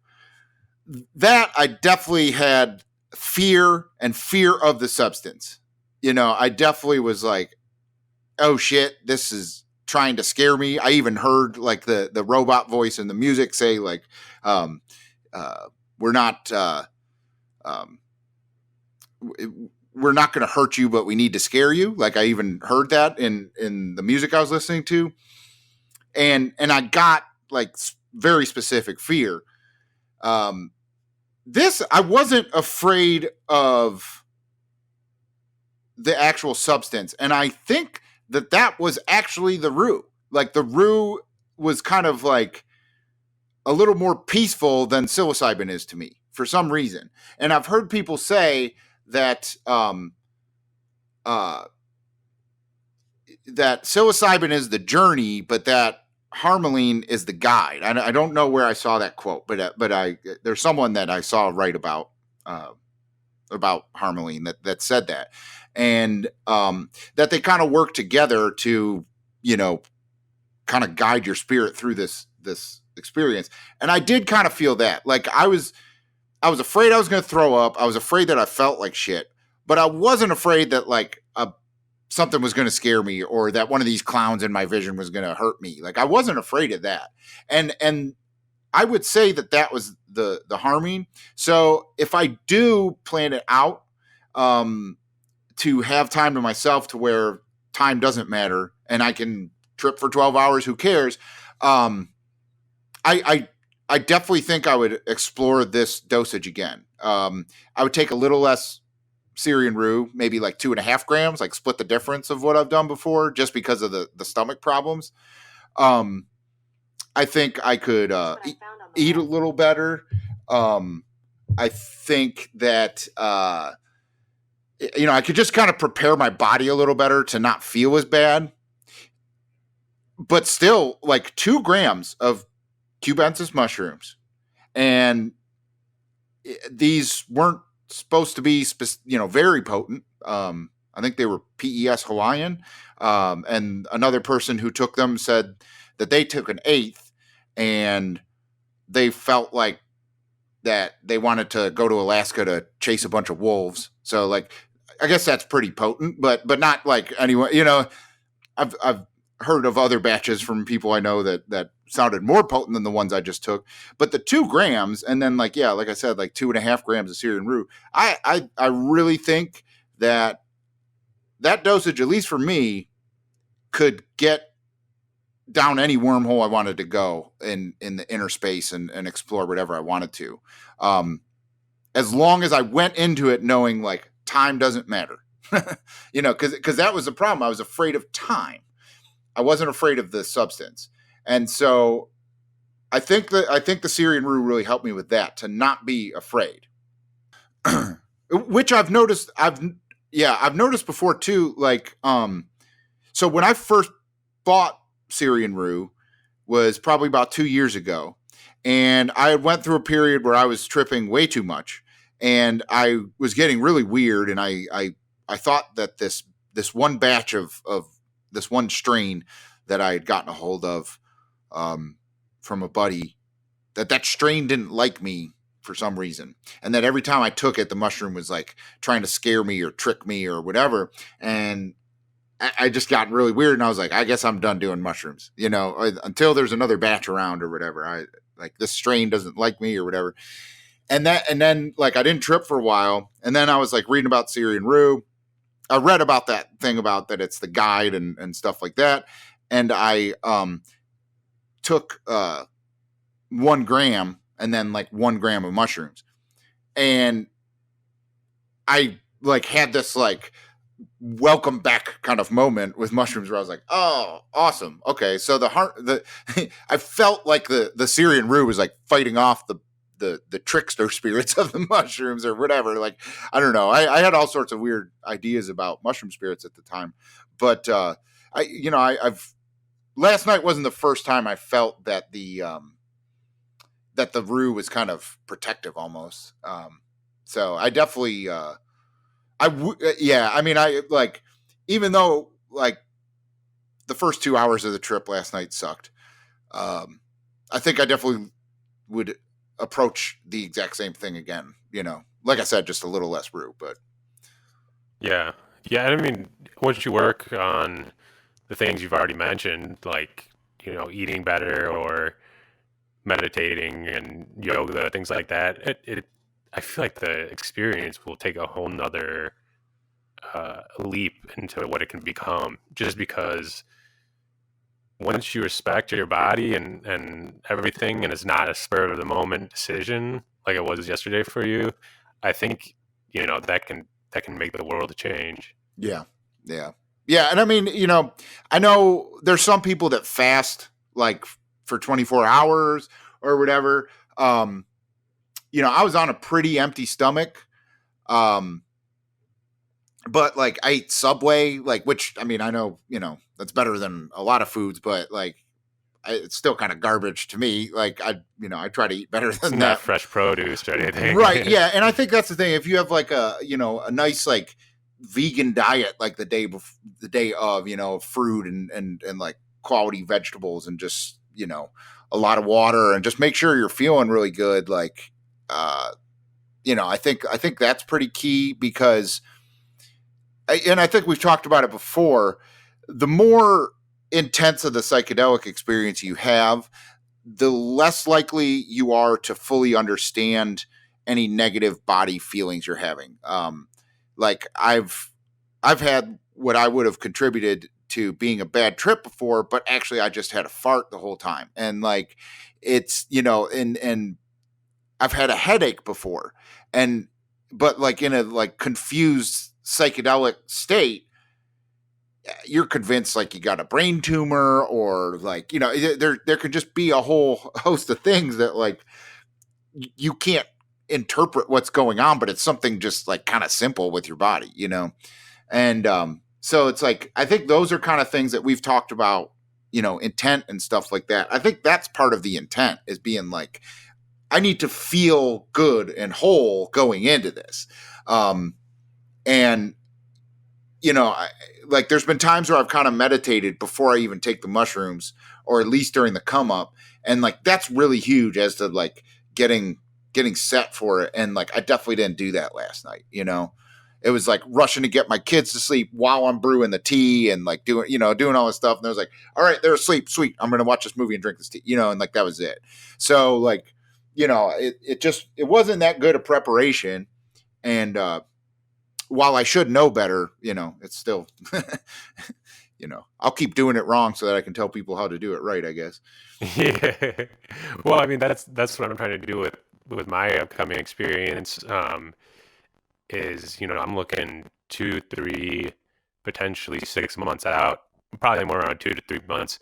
that I definitely had fear, and fear of the substance. I definitely was like, oh shit, this is trying to scare me. I even heard like the robot voice in the music say like, um, we're not, um, we're not going to hurt you, but we need to scare you. Like I even heard that in the music I was listening to. And I got like very specific fear. This, I wasn't afraid of the actual substance. And I think that was actually the Rue. Like the Rue was kind of like a little more peaceful than psilocybin is to me for some reason. And I've heard people say that that psilocybin is the journey, but that harmaline is the guide. I don't know where I saw that quote, but there's someone that I saw write about harmaline that said that, and that they kind of work together to, you know, kind of guide your spirit through this experience. And I did kind of feel that, like I was afraid I was going to throw up. I was afraid that I felt like shit, but I wasn't afraid that like something was going to scare me or that one of these clowns in my vision was going to hurt me. Like I wasn't afraid of that. And I would say that was the harming. So if I do plan it out, to have time to myself to where time doesn't matter and I can trip for 12 hours, who cares? I definitely think I would explore this dosage again. I would take a little less Syrian Rue, maybe like 2.5 grams, like split the difference of what I've done before, just because of the stomach problems. I think I could eat a little better. I think that you know, I could just kind of prepare my body a little better to not feel as bad. But still, like 2 grams of cubensis mushrooms, and these weren't supposed to be, you know, very potent. I think they were PES Hawaiian, and another person who took them said that they took an 1/8, and they felt like that they wanted to go to Alaska to chase a bunch of wolves. So, like, I guess that's pretty potent, but not like anyone. You know, I've heard of other batches from people I know that sounded more potent than the ones I just took. But the 2 grams, and then like, yeah, like I said, like 2.5 grams of Syrian Rue. I really think that dosage, at least for me, could get down any wormhole I wanted to go in the inner space and explore whatever I wanted to. As long as I went into it knowing like time doesn't matter, you know, because that was the problem. I was afraid of time. I wasn't afraid of the substance. And so I think the Syrian Rue really helped me with that, to not be afraid. Which I've noticed before too. Like, so when I first bought Syrian Rue was probably about 2 years ago. And I went through a period where I was tripping way too much, and I was getting really weird. And I thought that this one batch of this one strain that I had gotten a hold of, from a buddy, that strain didn't like me for some reason. And that every time I took it, the mushroom was like trying to scare me or trick me or whatever. And I just got really weird, and I was like, I guess I'm done doing mushrooms, you know, until there's another batch around or whatever. I like, this strain doesn't like me or whatever. And then like I didn't trip for a while. And then I was like reading about Syrian Rue. I read about that thing about that it's the guide and stuff like that. And I took 1 gram and then like 1 gram of mushrooms. And I like had this like welcome back kind of moment with mushrooms where I was like, oh, awesome. Okay. So I felt like the Syrian Rue was like fighting off the trickster spirits of the mushrooms or whatever. Like, I don't know. I had all sorts of weird ideas about mushroom spirits at the time, but I've last night wasn't the first time I felt that the Rue was kind of protective almost. So I definitely, I mean, I like, even though like the first 2 hours of the trip last night sucked, I think I definitely would approach the exact same thing again. You know, like I said, just a little less Rue, but Yeah. I mean, once you work on the things you've already mentioned, like, eating better or meditating and yoga, things like that, I feel like the experience will take a whole nother leap into what it can become, just because once you respect your body and everything, and it's not a spur of the moment decision like it was yesterday for you, I think that can make the world a change. Yeah. Yeah. Yeah. And I mean, I know there's some people that fast like for 24 hours or whatever. I was on a pretty empty stomach. Um, but like I ate Subway, like, which I mean, I know, that's better than a lot of foods, but like it's still kind of garbage to me. Like I try to eat better It's than not that. fresh produce or anything. Right. Yeah. And I think that's the thing. If you have like a nice, like vegan diet, like the day of, fruit and like quality vegetables and just, a lot of water and just make sure you're feeling really good. Like, I think that's pretty key because, and I think we've talked about it before, the more intense of the psychedelic experience you have, the less likely you are to fully understand any negative body feelings you're having. Like I've had what I would have contributed to being a bad trip before, but actually I just had a fart the whole time. And like it's, and I've had a headache before. And but like in a like confused psychedelic state, you're convinced like you got a brain tumor or like there could just be a whole host of things that like you can't interpret what's going on, but it's something just like kind of simple with your body, and so it's like I think those are kind of things that we've talked about, intent and stuff like that. I think that's part of the intent, is being like, I need to feel good and whole going into this. And like there's been times where I've kind of meditated before I even take the mushrooms, or at least during the come up, and like that's really huge as to like getting set for it. And like I definitely didn't do that last night. It was like rushing to get my kids to sleep while I'm brewing the tea and like doing all this stuff. And I was like, all right, they're asleep, sweet, I'm gonna watch this movie and drink this tea, and like that was it. So like it wasn't that good a preparation. And while I should know better, it's still, I'll keep doing it wrong so that I can tell people how to do it right, I guess. Yeah. Well, I mean, that's what I'm trying to do with my upcoming experience. Is I'm looking 2, 3, potentially 6 months out, probably more around 2 to 3 months,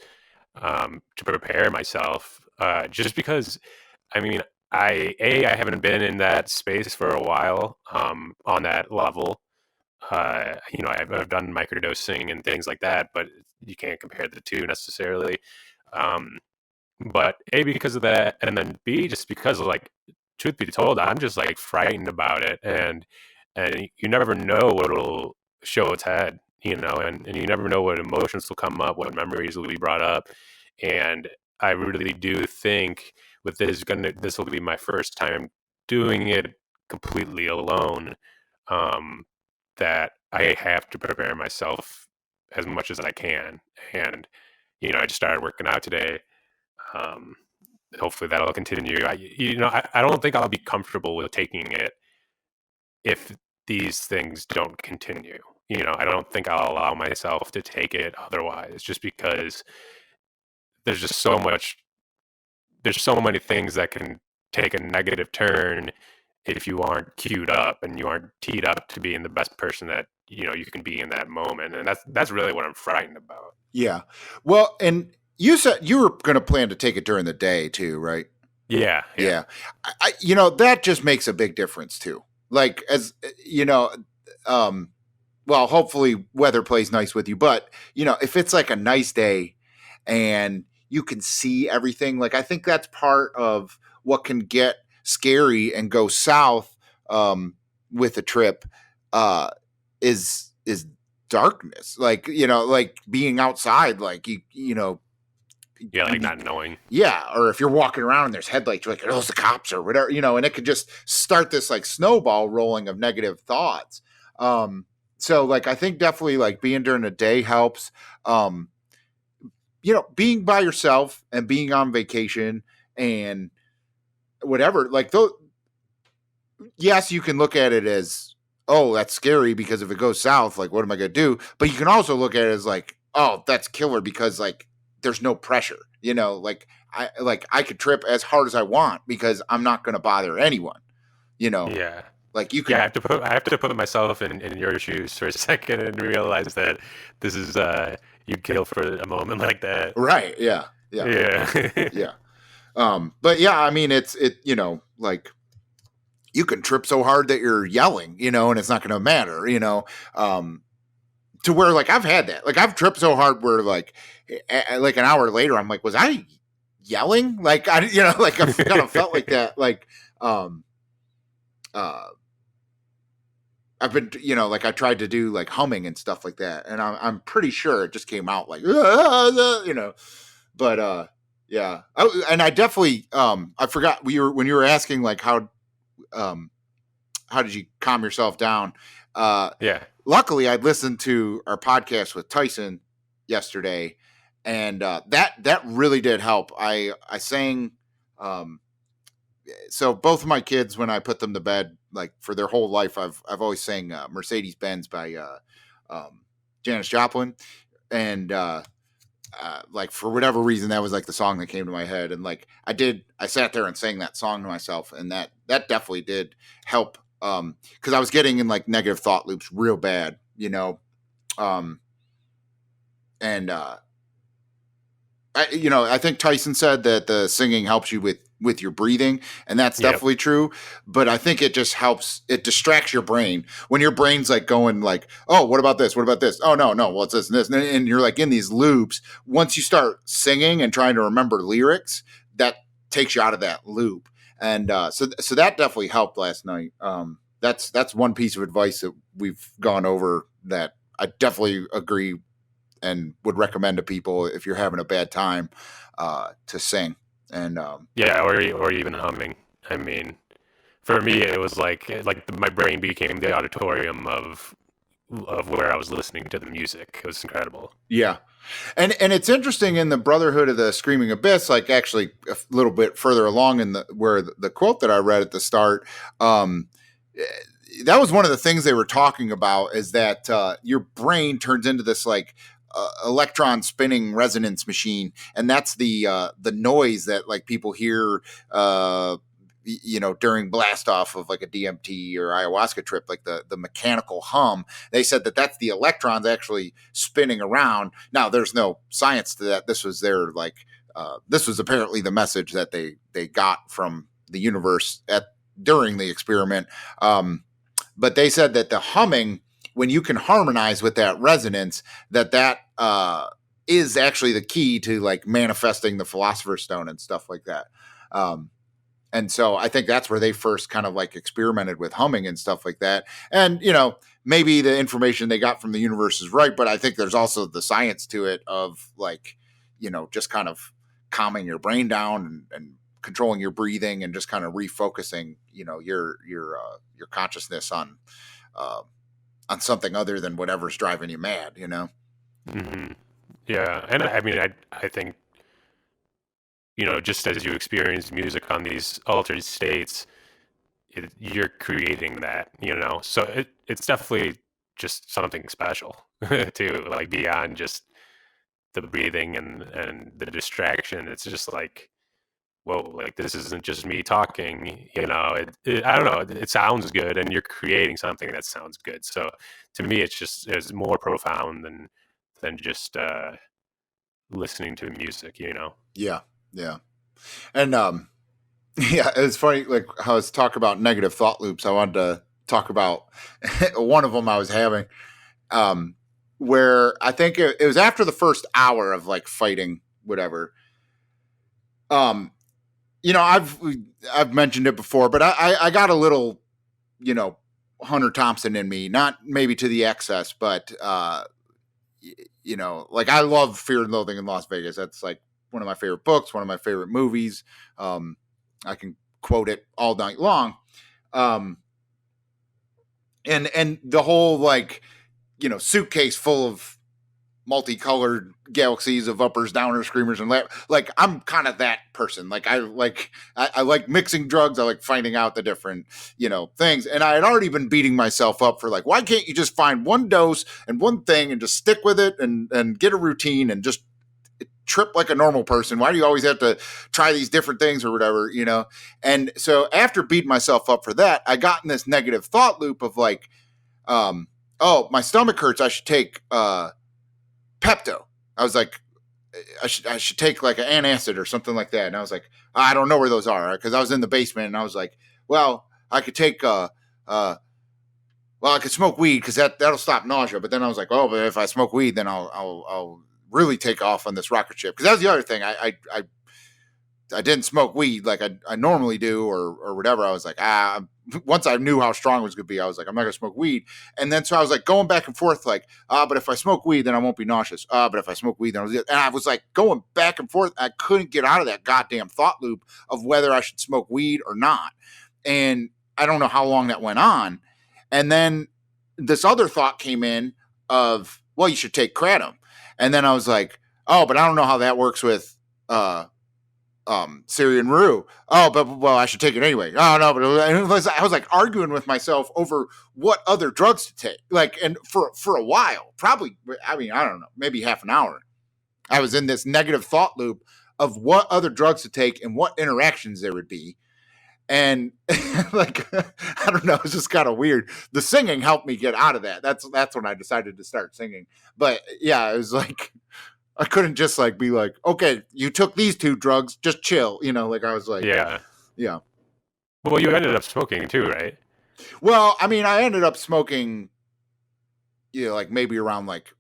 to prepare myself. Just because, I mean, I haven't been in that space for a while, on that level. I've done microdosing and things like that, but you can't compare the two necessarily. Um, but A, because of that, and then B, just because of like, truth be told, I'm just like frightened about it, and you never know what will show its head, and you never know what emotions will come up, what memories will be brought up, and I really do think with this will be my first time doing it completely alone. Um, that I have to prepare myself as much as I can. And, I just started working out today. Um, Hopefully that'll continue. I don't think I'll be comfortable with taking it if these things don't continue. I don't think I'll allow myself to take it otherwise, just because there's just so much, there's so many things that can take a negative turn if you aren't queued up and you aren't teed up to being the best person that you can be in that moment. And that's really what I'm frightened about. Yeah. Well, and you said you were going to plan to take it during the day too, right? Yeah. Yeah. That just makes a big difference too. Like, as um, well, hopefully weather plays nice with you, but if it's like a nice day and you can see everything, like I think that's part of what can get scary and go south, with a trip, is darkness. Like, like being outside, like Yeah, like not knowing. yeah, or if you're walking around and there's headlights, you're like, "Oh, those the cops," or whatever, and it could just start this like snowball rolling of negative thoughts. So like I think definitely like being during the day helps. being by yourself and being on vacation and whatever, like those, yes, you can look at it as, oh, that's scary because if it goes south, like, what am I going to do? But you can also look at it as like, oh, that's killer because like there's no pressure, I could trip as hard as I want because I'm not going to bother anyone, you know, Yeah. like you Yeah, can, I have to put myself in your shoes for a second and realize that this is you'd kill for a moment like that. right. Yeah. Yeah. Yeah. Yeah. But yeah, I mean, like you can trip so hard that you're yelling, and it's not going to matter, to where like I've had that, like I've tripped so hard where like an hour later, I'm like, was I yelling? Like like I've kind of felt like that. Like, uh, I've been, like I tried to do like humming and stuff like that. And I'm pretty sure it just came out like, but, yeah. And I definitely, I forgot when you were asking like um, how did you calm yourself down? Yeah. Luckily I'd listened to our podcast with Tyson yesterday, and that really did help. I sang, so both of my kids, when I put them to bed, like for their whole life, I've always sang Mercedes Benz by Janis Joplin, and like for whatever reason that was like the song that came to my head, and like I sat there and sang that song to myself, and that definitely did help, because I was getting in like negative thought loops real bad, um and I think Tyson said that the singing helps you with your breathing, and that's Yep. definitely true. But I think it just helps. It distracts your brain when your brain's like going like, oh, what about this? What about this? Oh, no, well, it's this and this, and you're like in these loops. Once you start singing and trying to remember lyrics, that takes you out of that loop. And so that definitely helped last night. That's one piece of advice that we've gone over that I definitely agree and would recommend to people if you're having a bad time, to sing. And Yeah, or even humming. I mean, for me, it was like my brain became the auditorium of where I was listening to the music. It was incredible. yeah, and it's interesting in the Brotherhood of the Screaming Abyss, like actually a little bit further along in the quote that I read at the start. Um, that was one of the things they were talking about, is that your brain turns into this like electron spinning resonance machine, and that's the noise that like people hear, during blast off of like a DMT or ayahuasca trip, like the mechanical hum. They said that that's the electrons actually spinning around. Now there's no science to that. This was their like, this was apparently the message that they got from the universe during the experiment. But they said that the humming, when you can harmonize with that resonance, that is actually the key to like manifesting the Philosopher's Stone and stuff like that. And so I think that's where they first kind of like experimented with humming and stuff like that. And, maybe the information they got from the universe is right, but I think there's also the science to it of like, just kind of calming your brain down and controlling your breathing and just kind of refocusing, your consciousness on something other than whatever's driving you mad, Hmm. Yeah, and I mean, I think just as you experience music on these altered states, you're creating that, So it's definitely just something special to like beyond just the breathing and the distraction. It's just like, whoa, like this isn't just me talking, I don't know, it sounds good and you're creating something that sounds good. So to me, it's more profound than just listening to music. Yeah. Yeah. And yeah, it's funny, like how I was talking about negative thought loops. I wanted to talk about one of them I was having, where I think it was after the first hour of like fighting whatever. Um, I've mentioned it before, but I got a little, Hunter Thompson in me, not maybe to the excess, but like I love Fear and Loathing in Las Vegas. That's like one of my favorite books, one of my favorite movies. I can quote it all night long. And the whole like, suitcase full of multicolored galaxies of uppers, downers, screamers, and like I'm kind of that person. Like I like mixing drugs. I like finding out the different things. And I had already been beating myself up for like, why can't you just find one dose and one thing and just stick with it and get a routine and just trip like a normal person? Why do you always have to try these different things or whatever, And so after beating myself up for that, I got in this negative thought loop of like, oh, my stomach hurts, I should take Pepto. I was like, I should take like an antacid or something like that. And I was like, I don't know where those are, because I was in the basement, and I was like, well, I could take well, I could smoke weed because that'll stop nausea. But then I was like, oh, but if I smoke weed, then I'll really take off on this rocket ship. Because that was the other thing. I didn't smoke weed like I normally do or whatever. I was like, once I knew how strong it was going to be, I was like, I'm not going to smoke weed. And then so I was like going back and forth like, but if I smoke weed, then I won't be nauseous. But if I smoke weed, then and I was like going back and forth. I couldn't get out of that goddamn thought loop of whether I should smoke weed or not. And I don't know how long that went on. And then this other thought came in of, well, you should take kratom. And then I was like, oh, but I don't know how that works with Syrian Rue. Oh, but well, I should take it anyway. Oh no, but I was like arguing with myself over what other drugs to take. Like, and for a while, probably, I mean, I don't know, maybe half an hour. I was in this negative thought loop of what other drugs to take and what interactions there would be. And like, I don't know, it's just kind of weird. The singing helped me get out of that. That's when I decided to start singing. But yeah, it was like, I couldn't just like be like, okay, you took these two drugs, just chill. Like I was like, Yeah. Yeah. Well, you ended up smoking too, right? Well, I mean, I ended up smoking, like maybe around like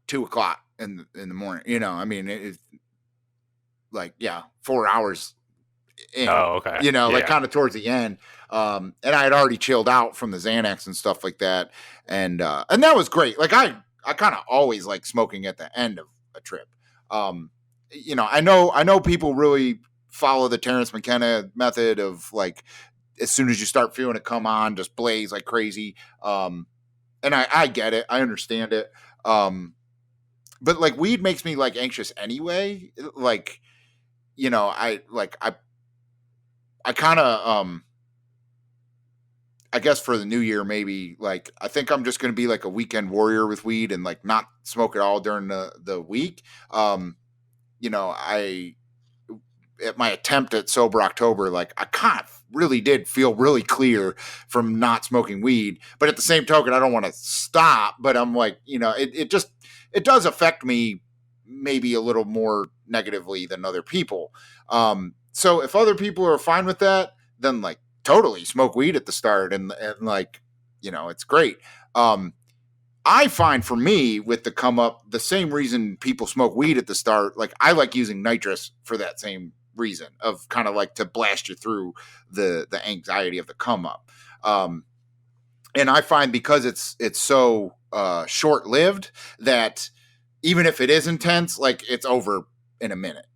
2:00 in the morning. I mean, it's like, yeah, 4 hours in, Oh, okay. like kind of towards the end. And I had already chilled out from the Xanax and stuff like that. And that was great. Like I kind of always like smoking at the end of a trip. I know people really follow the Terrence McKenna method of like, as soon as you start feeling it come on, just blaze like crazy. And I get it. I understand it. But like weed makes me like anxious anyway. Like, I kind of, I guess for the new year, maybe like, I think I'm just going to be like a weekend warrior with weed and like not smoke at all during the week. At my attempt at sober October, like I kind of really did feel really clear from not smoking weed, but at the same token, I don't want to stop, but I'm like, it does affect me maybe a little more negatively than other people. So if other people are fine with that, then like totally smoke weed at the start and like, it's great. I find for me with the come up, the same reason people smoke weed at the start, like I like using nitrous for that same reason of kind of like to blast you through the anxiety of the come up. And I find because it's so short lived that even if it is intense, like it's over in a minute,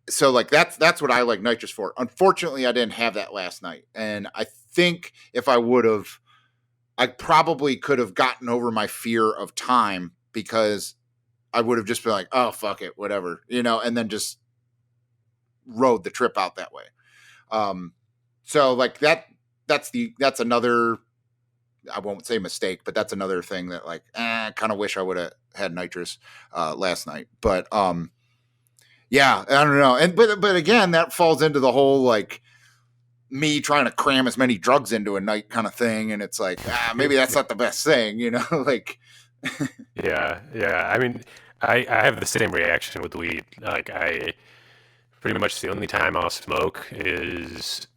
so like that's what I like nitrous for. Unfortunately, I didn't have that last night. And I think if I would have, I probably could have gotten over my fear of time, because I would have just been like, oh, fuck it, whatever, and then just rode the trip out that way. So like that's another, I won't say mistake, but that's another thing that like, I kind of wish I would have had nitrous last night. But yeah, I don't know. And but again, that falls into the whole like me trying to cram as many drugs into a night kind of thing. And it's like, maybe that's not the best thing, like. Yeah. I mean, I have the same reaction with weed. Like I pretty much the only time I'll smoke is,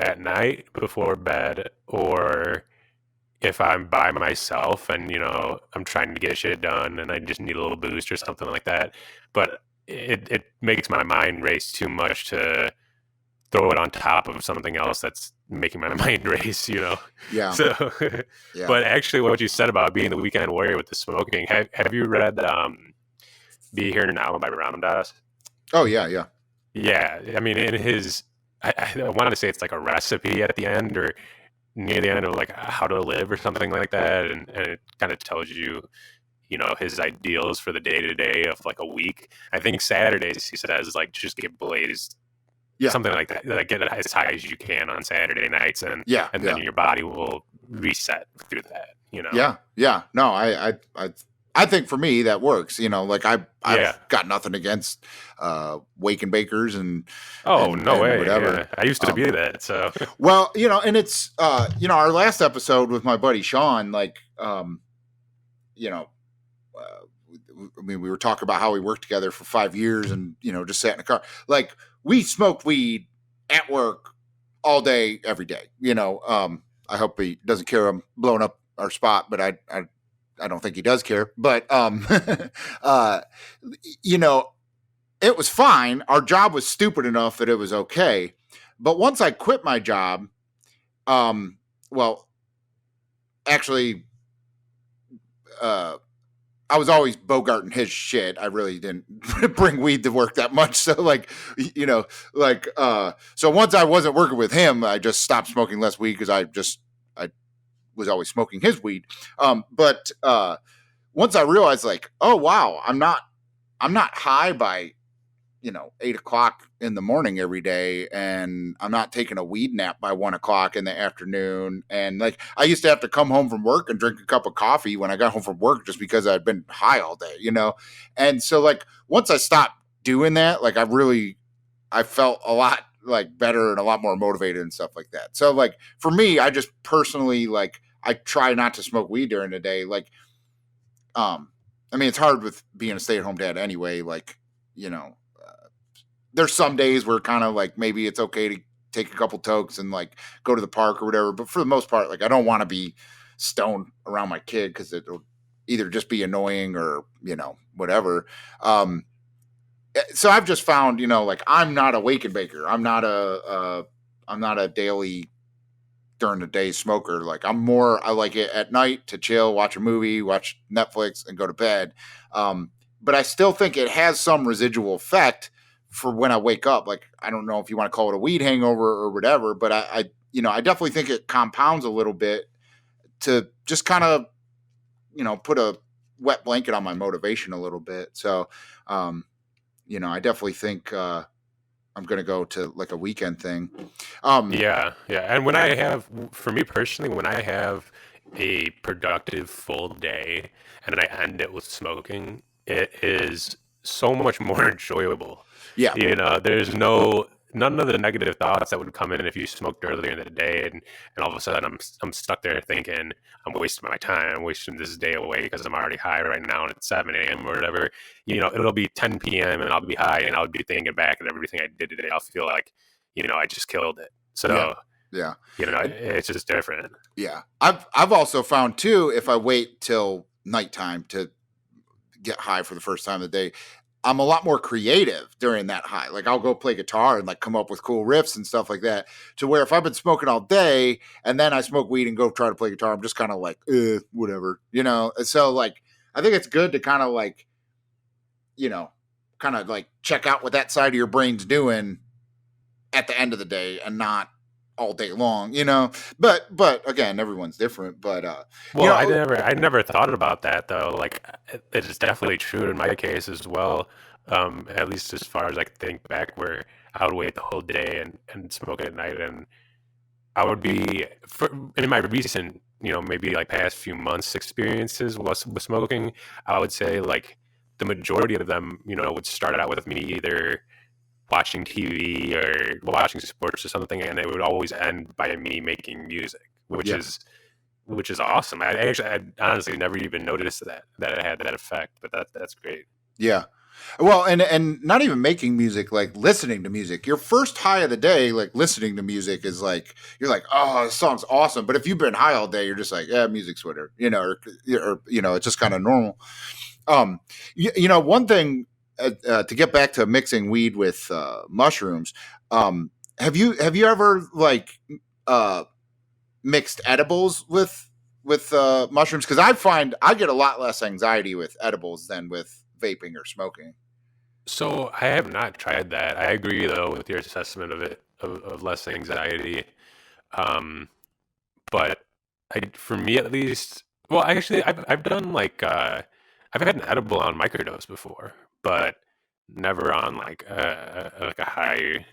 at night before bed, or if I'm by myself and, I'm trying to get shit done and I just need a little boost or something like that. But it makes my mind race too much to throw it on top of something else that's making my mind race, Yeah. So, Yeah. But actually what you said about being the weekend warrior with the smoking, have you read Be Here Now by Ram Dass? Oh, yeah. Yeah. I mean, in his, I wanted to say it's like a recipe at the end or near the end of like how to live or something like that. And it kind of tells you, his ideals for the day to day of like a week. I think Saturdays he says like just get blazed, Yeah. something like that. Like get it as high as you can on Saturday nights, and Yeah. then your body will reset through that. Yeah. Yeah. No, I think for me that works. Like Yeah. I've got nothing against wake and bakers and Oh, no way. whatever. Yeah. I used to be that. So Well, and it's our last episode with my buddy Sean, like you know, I mean, we were talking about how we worked together for 5 years and, just sat in a car. Like, we smoked weed at work all day, every day. I hope he doesn't care I'm blowing up our spot, but I don't think he does care. But, uh, you know, it was fine. Our job was stupid enough that it was okay. But once I quit my job, well, actually, I was always bogarting his shit. I really didn't bring weed to work that much. So so once I wasn't working with him, I just stopped smoking less weed because I was always smoking his weed. But once I realized like, oh wow, I'm not high by 8 o'clock in the morning every day, and I'm not taking a weed nap by 1 o'clock in the afternoon. And like, I used to have to come home from work and drink a cup of coffee when I got home from work just because I'd been high all day, And so like, once I stopped doing that, like I felt a lot like better and a lot more motivated and stuff like that. So like, for me, I just personally, like, I try not to smoke weed during the day. Like, I mean, it's hard with being a stay-at-home dad anyway. Like, there's some days where kind of like maybe it's okay to take a couple tokes and like go to the park or whatever. But for the most part, like, I don't want to be stoned around my kid because it'll either just be annoying or, whatever. So I've just found, like, I'm not a wake and baker. I'm not a daily during the day smoker. Like, I like it at night to chill, watch a movie, watch Netflix and go to bed. But I still think it has some residual effect for when I wake up. Like, I don't know if you want to call it a weed hangover or whatever, but I definitely think it compounds a little bit to just kind of, put a wet blanket on my motivation a little bit. So, I definitely think, I'm going to go to like a weekend thing. yeah. And for me personally, when I have a productive full day and then I end it with smoking, it is so much more enjoyable. Yeah. There's none of the negative thoughts that would come in if you smoked earlier in the day, and all of a sudden I'm stuck there thinking I'm wasting my time, I'm wasting this day away because I'm already high right now and it's 7 a.m. or whatever. It'll be 10 p.m. and I'll be high and I'll be thinking back at everything I did today. I'll feel like, I just killed it. So yeah. It's just different. Yeah. I've also found too, if I wait till nighttime to get high for the first time of the day, I'm a lot more creative during that high. Like, I'll go play guitar and like come up with cool riffs and stuff like that. To where if I've been smoking all day and then I smoke weed and go try to play guitar, I'm just kind of like, whatever, So like, I think it's good to kind of like, check out what that side of your brain's doing at the end of the day and not all day long, but again, everyone's different. But I never thought about that though. Like, it is definitely true in my case as well. At least as far as I can think back, where I would wait the whole day and smoke at night, and I would be in my recent, maybe like past few months experiences with smoking. I would say like the majority of them, would start out with me either watching TV or watching sports or something, and it would always end by me making music, which is awesome. I honestly never even noticed that it had that effect, but that's great. Yeah. Well, and not even making music, like listening to music. Your first high of the day, like listening to music, is like, you're like, oh, this song's awesome. But if you've been high all day, you're just like, yeah, music's whatever, or it's just kind of normal. One thing, to get back to mixing weed with mushrooms, have you ever like mixed edibles with mushrooms? Because I find I get a lot less anxiety with edibles than with vaping or smoking. So I have not tried that. I agree though with your assessment of it, of less anxiety. But for me at least, well, actually, I've done like I've had an edible on microdose before, but never on like a high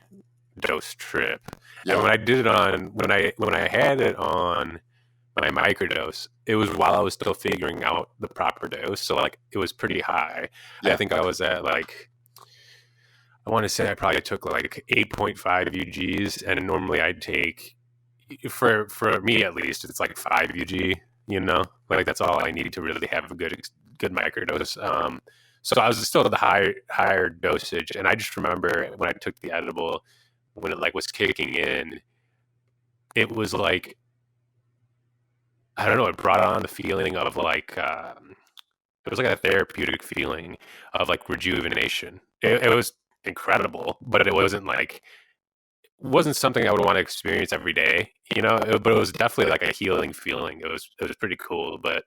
dose trip. And Yeah. when I did it on when I had it on my microdose, it was while I was still figuring out the proper dose. So like it was pretty high. I Yeah. think I was at like I want to say I probably took like 8.5 UGs, and normally I'd take for me at least it's like 5 UG. You know, like that's all I need to really have a good microdose. So I was still at the higher dosage, and I just remember when I took the edible, when it like was kicking in, it was like I don't know, it brought on the feeling of like it was like a therapeutic feeling of like rejuvenation. It was incredible, but it wasn't something I would want to experience every day, you know. But it was definitely like a healing feeling. It was pretty cool, but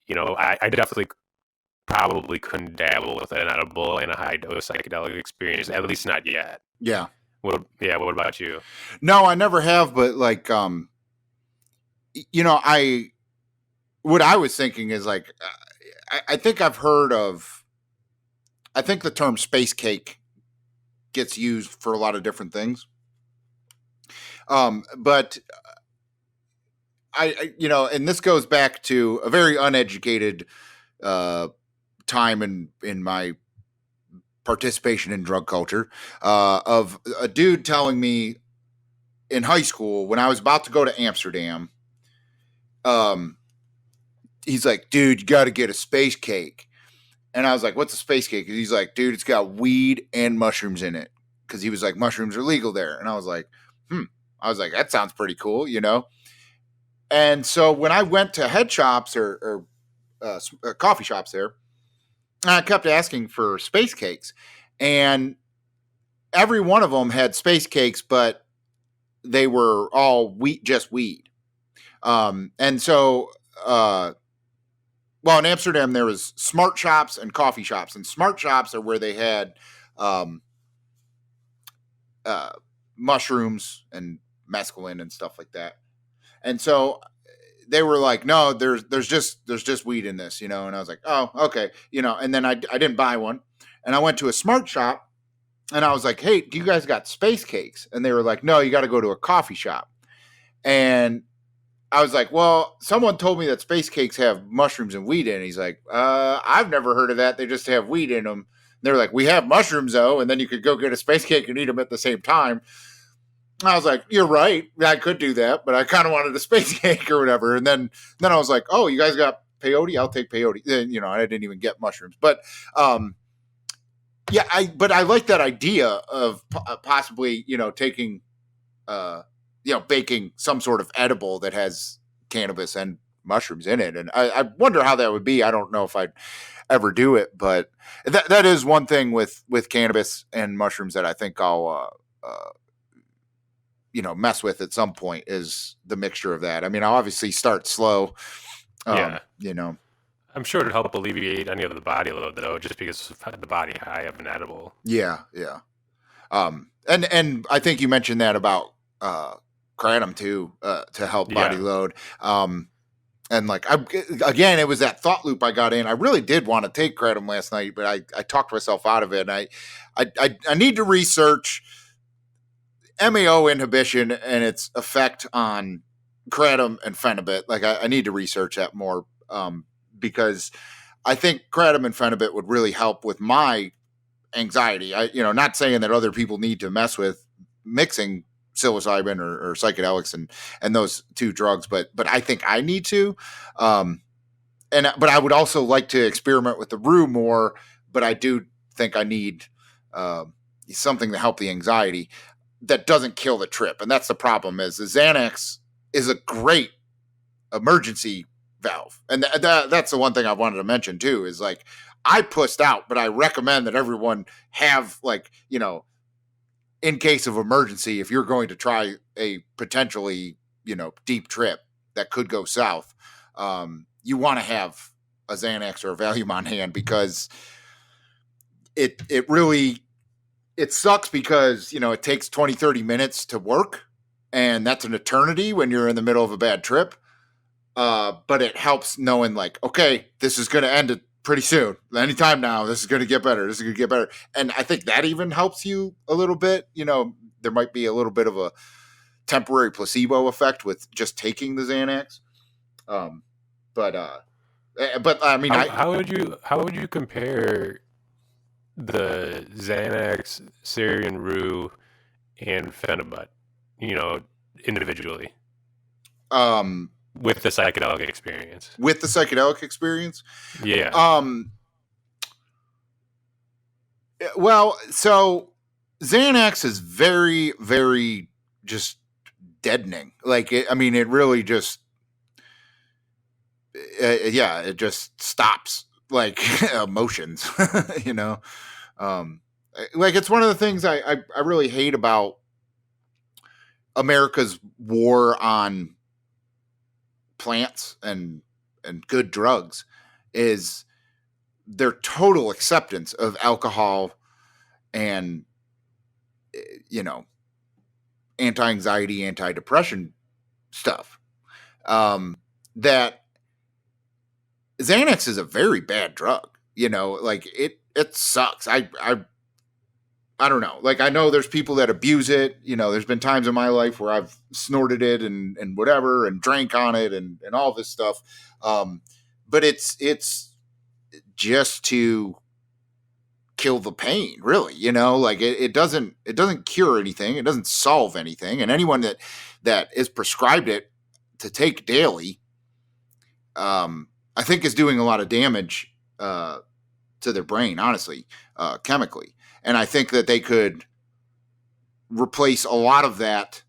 you know, I definitely probably couldn't dabble with an edible in a high dose psychedelic experience, at least not yet. Yeah. What about you? No, I never have, but like, I what I was thinking is like, I think I've heard of. I think the term space cake gets used for a lot of different things. But and this goes back to a very uneducated uh, time in my participation in drug culture, of a dude telling me in high school when I was about to go to Amsterdam. Um, he's like, dude, you got to get a space cake. And I was like, what's a space cake? And he's like, dude, it's got weed and mushrooms in it. Because he was like, mushrooms are legal there. And I was like, I was like, that sounds pretty cool, you know? And so when I went to head shops or coffee shops there, I kept asking for space cakes. And every one of them had space cakes, but they were all just weed. And so, well, in Amsterdam, there was smart shops and coffee shops. And smart shops are where they had um, mushrooms and mescaline and stuff like that. And so they were like, no, there's just weed in this, you know. And I was like, oh, okay, you know. And then I didn't buy one, and I went to a smart shop, and I was like, hey, do you guys got space cakes? And they were like, no, you got to go to a coffee shop. And I was like, well, someone told me that space cakes have mushrooms and weed in it. He's like, I've never heard of that. They just have weed in them. They're like, we have mushrooms though, and then you could go get a space cake and eat them at the same time. I was like, you're right. I could do that, but I kind of wanted a space cake or whatever. And then I was like, oh, you guys got peyote? I'll take peyote. You know, I didn't even get mushrooms, but yeah, I like that idea of possibly, you know, taking, baking some sort of edible that has cannabis and mushrooms in it. And I wonder how that would be. I don't know if I'd ever do it, but that is one thing with cannabis and mushrooms that I think I'll, mess with at some point is the mixture of that. I mean, I'll obviously start slow. Yeah, You know, I'm sure it'd help alleviate any of the body load though, just because of the body high of an edible. yeah, yeah. And I think you mentioned that about kratom too, to help body Yeah, load. And like again, it was that thought loop I got in. I really did want to take kratom last night, but I talked myself out of it. And I need to research MAO inhibition and its effect on kratom and phenibut. Like I need to research that more, because I think kratom and phenibut would really help with my anxiety. Not saying that other people need to mess with mixing psilocybin or psychedelics and those two drugs, but I think I need to. But I would also like to experiment with the Rue more. But I do think I need something to help the anxiety that doesn't kill the trip, and that's the problem. Is the Xanax is a great emergency valve, and that's the one thing I wanted to mention too. Is like I pussed out, but I recommend that everyone have in case of emergency, if you're going to try a potentially deep trip that could go south, you want to have a Xanax or a Valium on hand, because it really it sucks because it takes 20-30 minutes to work, and that's an eternity when you're in the middle of a bad trip. But it helps knowing like, okay, this is going to end at pretty soon. Anytime now, this is going to get better. This is going to get better. And I think that even helps you a little bit. You know, there might be a little bit of a temporary placebo effect with just taking the Xanax. Um, but I mean, how would you compare the Xanax, Syrian Rue, and Phenibut, you know, individually um, with the psychedelic experience? with the psychedelic experience, Yeah. Well, so Xanax is very, very just deadening. Like, I mean, it really just, yeah, it just stops like emotions, you know. Like it's one of the things I really hate about America's war on plants and good drugs is their total acceptance of alcohol and you know anti-anxiety, anti-depression stuff. That Xanax is a very bad drug. You know, like it sucks. I don't know. Like I know there's people that abuse it. You know, there's been times in my life where I've snorted it and whatever and drank on it and all this stuff. But it's just to kill the pain, really. You know, like it doesn't cure anything. It doesn't solve anything. And anyone that is prescribed it to take daily, I think is doing a lot of damage to their brain, honestly, chemically. And I think that they could replace a lot of that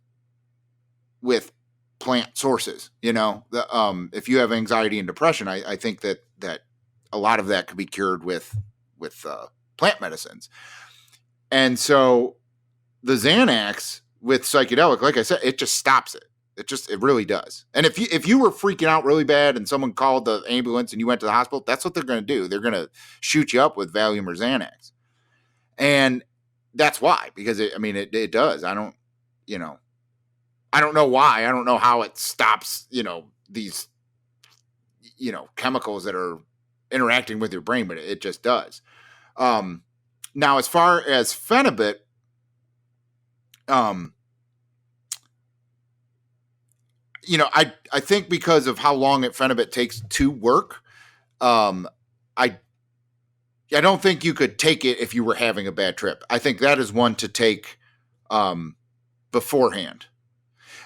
with plant sources. You know, if you have anxiety and depression, I think that a lot of that could be cured with plant medicines. And so the Xanax with psychedelic, like I said, it just stops it. It really does. And if you were freaking out really bad and someone called the ambulance and you went to the hospital, that's what they're going to do. They're going to shoot you up with Valium or Xanax. And that's why, because it does. I don't know why. I don't know how it stops, these, chemicals that are interacting with your brain, but it just does. Now, as far as Phenibut, I think because of how long Phenibut takes to work, I don't think you could take it if you were having a bad trip. I think that is one to take beforehand.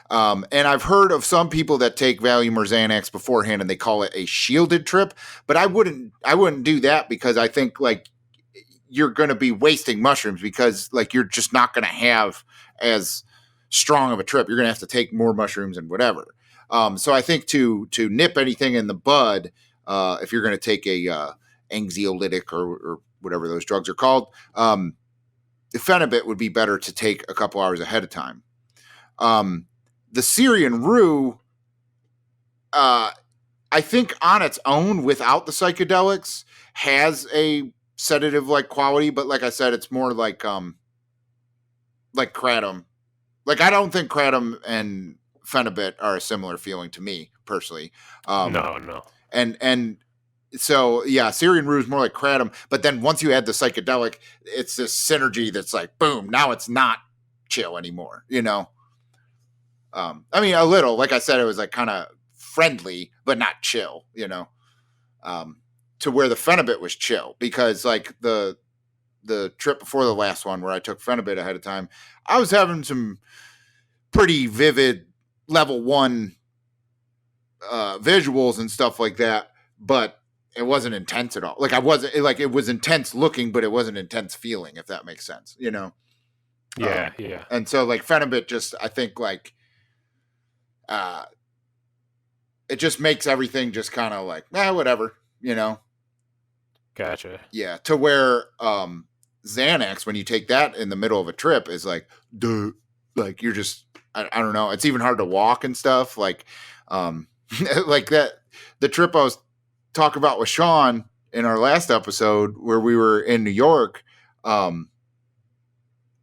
And I've heard of some people that take Valium or Xanax beforehand and they call it a shielded trip, but I wouldn't do that because I think like you're going to be wasting mushrooms because like you're just not going to have as strong of a trip. You're going to have to take more mushrooms and whatever. So I think to nip anything in the bud, if you're going to take a anxiolytic or whatever those drugs are called, the Phenibut would be better to take a couple hours ahead of time. The Syrian Rue, I think on its own without the psychedelics has a sedative like quality, but like I said, it's more like kratom. Like I don't think kratom and Phenibut are a similar feeling to me personally. No. And so yeah, Syrian Rue is more like kratom, but then once you add the psychedelic, it's this synergy that's like boom. Now it's not chill anymore. I mean, a little. Like I said, it was like kind of friendly, but not chill. To where the Phenibut was chill because like the trip before the last one where I took Phenibut ahead of time, I was having some pretty vivid level 1 visuals and stuff like that, but it wasn't intense at all. Like it was intense looking, but it wasn't intense feeling, if that makes sense, Yeah. Yeah. And so like Phenibut just, I think like, it just makes everything just kind of like, whatever, Gotcha. Yeah. To where, Xanax, when you take that in the middle of a trip is like, duh, like you're just, I don't know. It's even hard to walk and stuff like, like that, the trip I was talking about with Sean in our last episode where we were in New York. It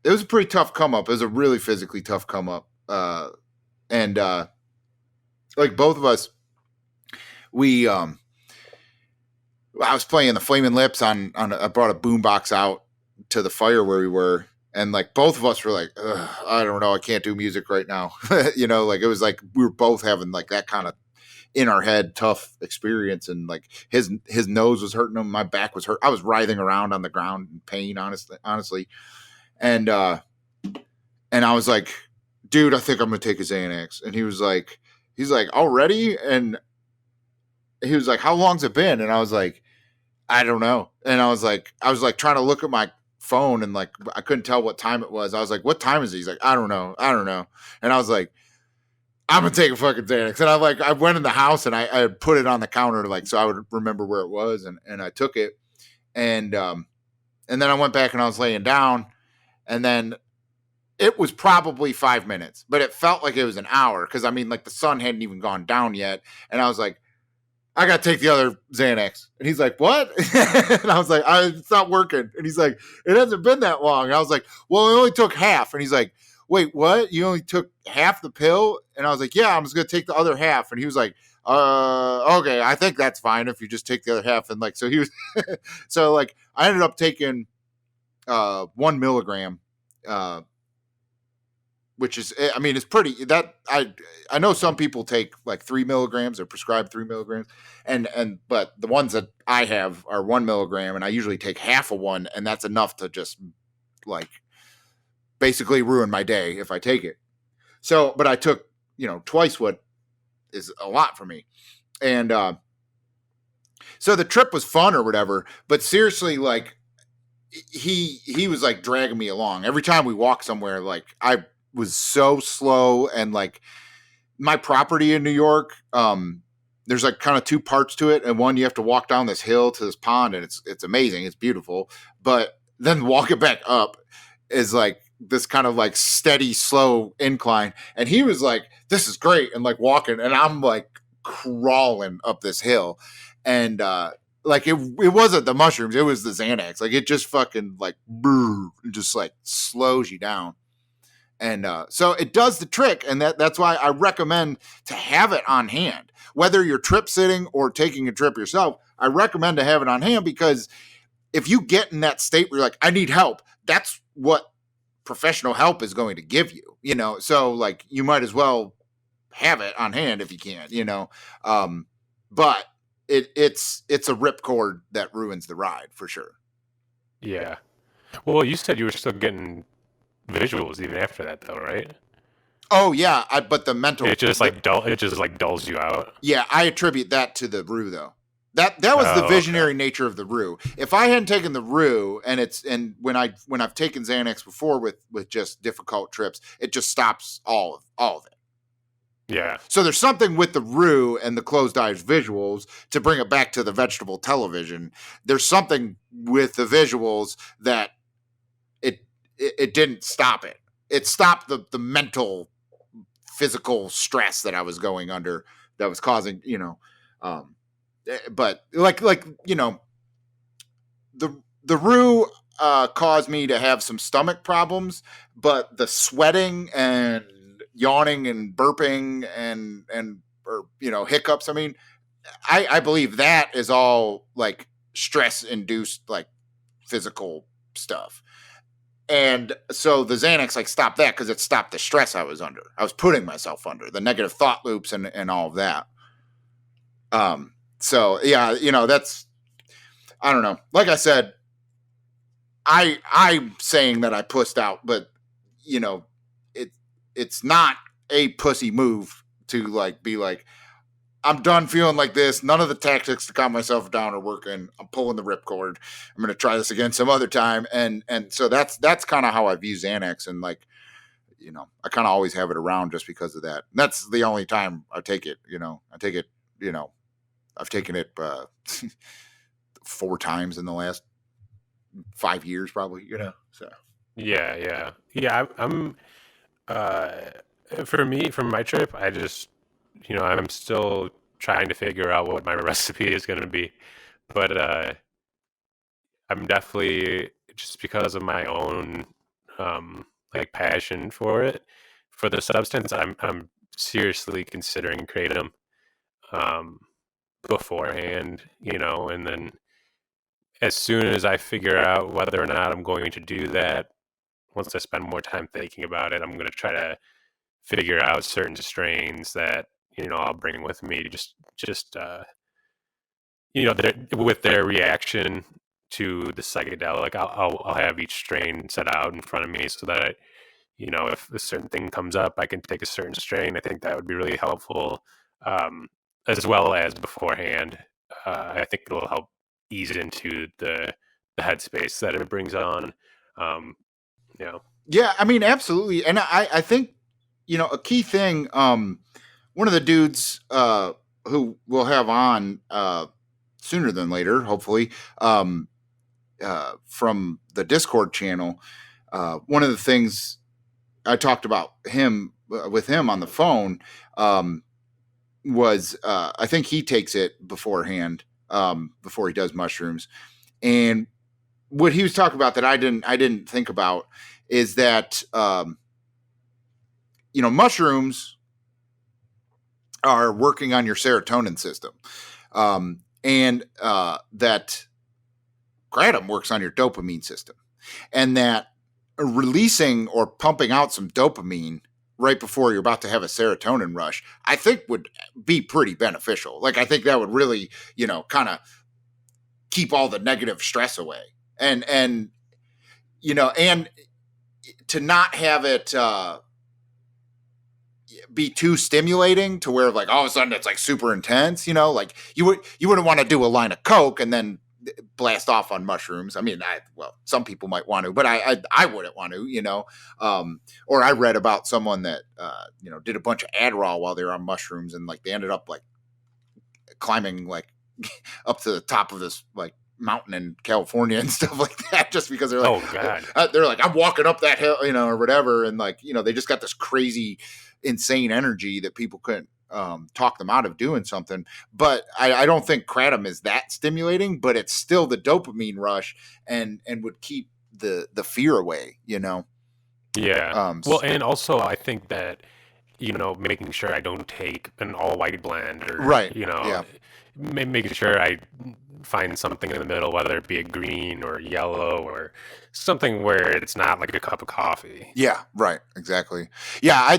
was a pretty tough come up. It was a really physically tough come up. And like both of us, we I was playing the Flaming Lips on I brought a boombox out to the fire where we were, and like both of us were like, I don't know, I can't do music right now. Like it was like we were both having like that kind of in our head tough experience, and like his nose was hurting him, my back was hurt. I was writhing around on the ground in pain, honestly. And I was like, dude, I think I'm gonna take a Xanax. And he's like, already? And he was like, how long's it been? And I was like, I don't know. And I was like trying to look at my phone, and like I couldn't tell what time it was. I was like, what time is it? He's like, I don't know. And I was like, I'm gonna take a fucking Xanax. And I went in the house and I put it on the counter, like so I would remember where it was, and I took it. And then I went back and I was laying down, and then it was probably 5 minutes, but it felt like it was an hour, because I mean, like the sun hadn't even gone down yet. And I was like, I got to take the other Xanax. And he's like, what? And I was like, it's not working. And he's like, it hasn't been that long. And I was like, well, it only took half. And he's like, wait, what? You only took half the pill? And I was like, yeah, I'm just going to take the other half. And he was like, okay, I think that's fine if you just take the other half. And like, so he was, so like, I ended up taking 1 milligram, which is, I mean, it's pretty, that I know some people take like 3 milligrams or prescribe 3 milligrams, but the ones that I have are 1 milligram, and I usually take half of one, and that's enough to just like basically ruin my day if I take it. So, but I took, twice what is a lot for me. And so the trip was fun or whatever, but seriously, like he was like dragging me along every time we walked somewhere. Like I was so slow, and like my property in New York, there's like kind of two parts to it, and one, you have to walk down this hill to this pond, and it's amazing, it's beautiful, but then walking back up is like this kind of like steady slow incline. And he was like, this is great, and like walking, and I'm like crawling up this hill. And like it wasn't the mushrooms, it was the Xanax. Like it just fucking like just like slows you down. And so it does the trick, and that's why I recommend to have it on hand. Whether you're trip sitting or taking a trip yourself, I recommend to have it on hand, because if you get in that state where you're like, I need help, that's what professional help is going to give you, So like you might as well have it on hand if you can, But it's a ripcord that ruins the ride for sure. Yeah. Well, you said you were still getting visuals even after that, though, right? Oh yeah, but the mental, it just like dulls you out. Yeah, I attribute that to the Rue though. That was the visionary nature of the Rue. If I hadn't taken the Rue, and when I've taken Xanax before with just difficult trips, it just stops all of it. Yeah. So there's something with the Rue and the closed eyes visuals, to bring it back to the vegetable television. There's something with the visuals that it didn't stop it. It stopped the mental, physical stress that I was going under, that was causing, but like the Rue caused me to have some stomach problems, but the sweating and yawning and burping and or hiccups, I mean, I believe that is all like stress induced, like physical stuff. And so the Xanax like stopped that, because it stopped the stress I was under. I was putting myself under the negative thought loops and all of that. So yeah, that's, I don't know. Like I said, I'm saying that I pussed out, but it's not a pussy move to like be like, I'm done feeling like this. None of the tactics to calm myself down are working. I'm pulling the ripcord. I'm going to try this again some other time. And so that's kind of how I view Xanax. And like, I kind of always have it around just because of that. And that's the only time I take it, I take it, I've taken it 4 times in the last 5 years, probably, so. Yeah. I'm for me, from my trip, I just, I'm still trying to figure out what my recipe is going to be. But I'm definitely, just because of my own like passion for it, for the substance, I'm seriously considering kratom beforehand, and then as soon as I figure out whether or not I'm going to do that, once I spend more time thinking about it, I'm going to try to figure out certain strains that I'll bring with me. Just with their reaction to the psychedelic, I'll have each strain set out in front of me so that if a certain thing comes up, I can take a certain strain. I think that would be really helpful, um, as well as beforehand. I think it'll help ease into the headspace that it brings on. Um, you know, Yeah, I mean, absolutely. And I think, a key thing, one of the dudes who we'll have on sooner than later, hopefully, from the Discord channel, one of the things I talked about him with him on the phone was I think he takes it beforehand, before he does mushrooms. And what he was talking about that I didn't think about is that mushrooms are working on your serotonin system, and that kratom works on your dopamine system, and that releasing or pumping out some dopamine right before you're about to have a serotonin rush, I think would be pretty beneficial. Like, I think that would really, kind of keep all the negative stress away, and and to not have it be too stimulating to where, like, all of a sudden it's like super intense. Like, you wouldn't want to do a line of coke and then blast off on mushrooms. I mean, some people might want to, but I wouldn't want to. Or I read about someone that did a bunch of Adderall while they were on mushrooms, and like they ended up like climbing like up to the top of this like mountain in California and stuff like that, just because they're like, oh god, they're like, I'm walking up that hill, or whatever, and like, they just got this crazy, insane energy that people couldn't talk them out of doing something. But I don't think kratom is that stimulating, but it's still the dopamine rush, and would keep the fear away. yeah. Um, Well, and also I think that making sure I don't take an all white blend, or right. Yeah. making sure I find something in the middle, whether it be a green or yellow or something where it's not like a cup of coffee. Yeah. Right. Exactly. Yeah.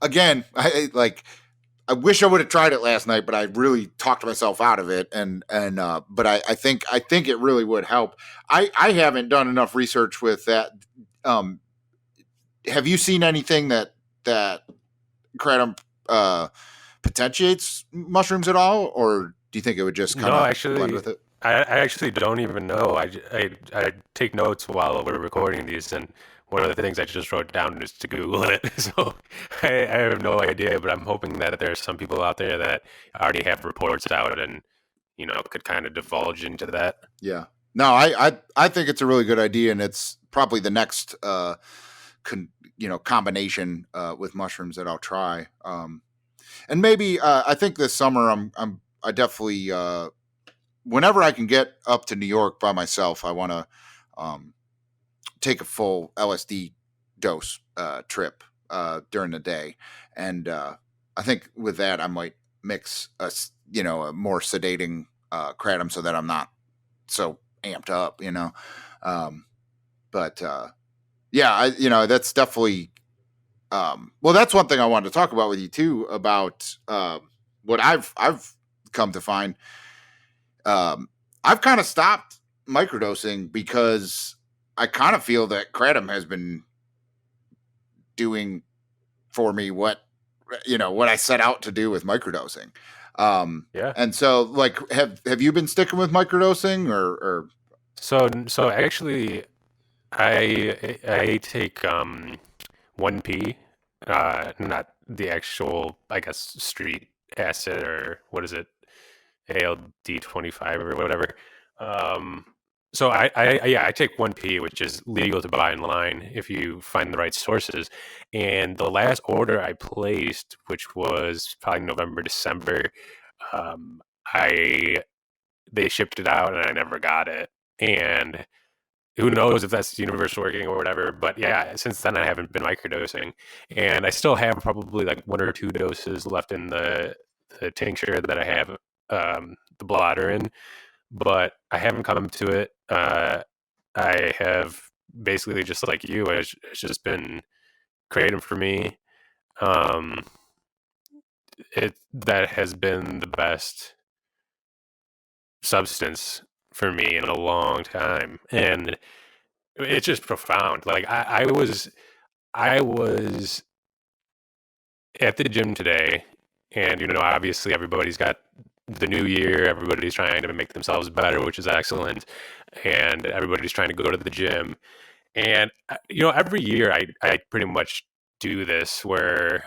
Again, I wish I would have tried it last night, but I really talked myself out of it. But I think it really would help. I haven't done enough research with that. Um, have you seen anything that kratom potentiates mushrooms at all, or do you think it would just kind No, of blend actually, with it? I actually don't even know. I take notes while we're recording these, and one of the things I just wrote down is to Google it. So I have no idea, but I'm hoping that there are some people out there that already have reports out and could kind of divulge into that. Yeah. No, I think it's a really good idea, and it's probably the next combination with mushrooms that I'll try. And maybe I think this summer I definitely whenever I can get up to New York by myself, I want to um, take a full LSD dose trip during the day, and I think with that I might mix a more sedating kratom so that I'm not so amped up. Um, but yeah, that's definitely well, that's one thing I wanted to talk about with you too, about what I've come to find. I've kind of stopped microdosing because I kind of feel that kratom has been doing for me what I set out to do with microdosing. Yeah. And so, like, have you been sticking with microdosing, or So actually, I take 1P, not the actual, I guess, street acid, or what is it, ALD 25 or whatever. Um, so I take 1P, which is legal to buy online if you find the right sources. And the last order I placed, which was probably November, December, um, I they shipped it out and I never got it. And who knows if that's the universe working or whatever. But yeah, since then I haven't been microdosing, and I still have probably like 1 or 2 doses left in the tincture that I have the blotter in. but I haven't come to it. I have basically, just like you, it's just been creative for me. Um, it that has been the best substance for me in a long time, and it's just profound. Like I was at the gym today, and obviously everybody's got the new year. Everybody's trying to make themselves better, which is excellent, and everybody's trying to go to the gym. And every year I pretty much do this where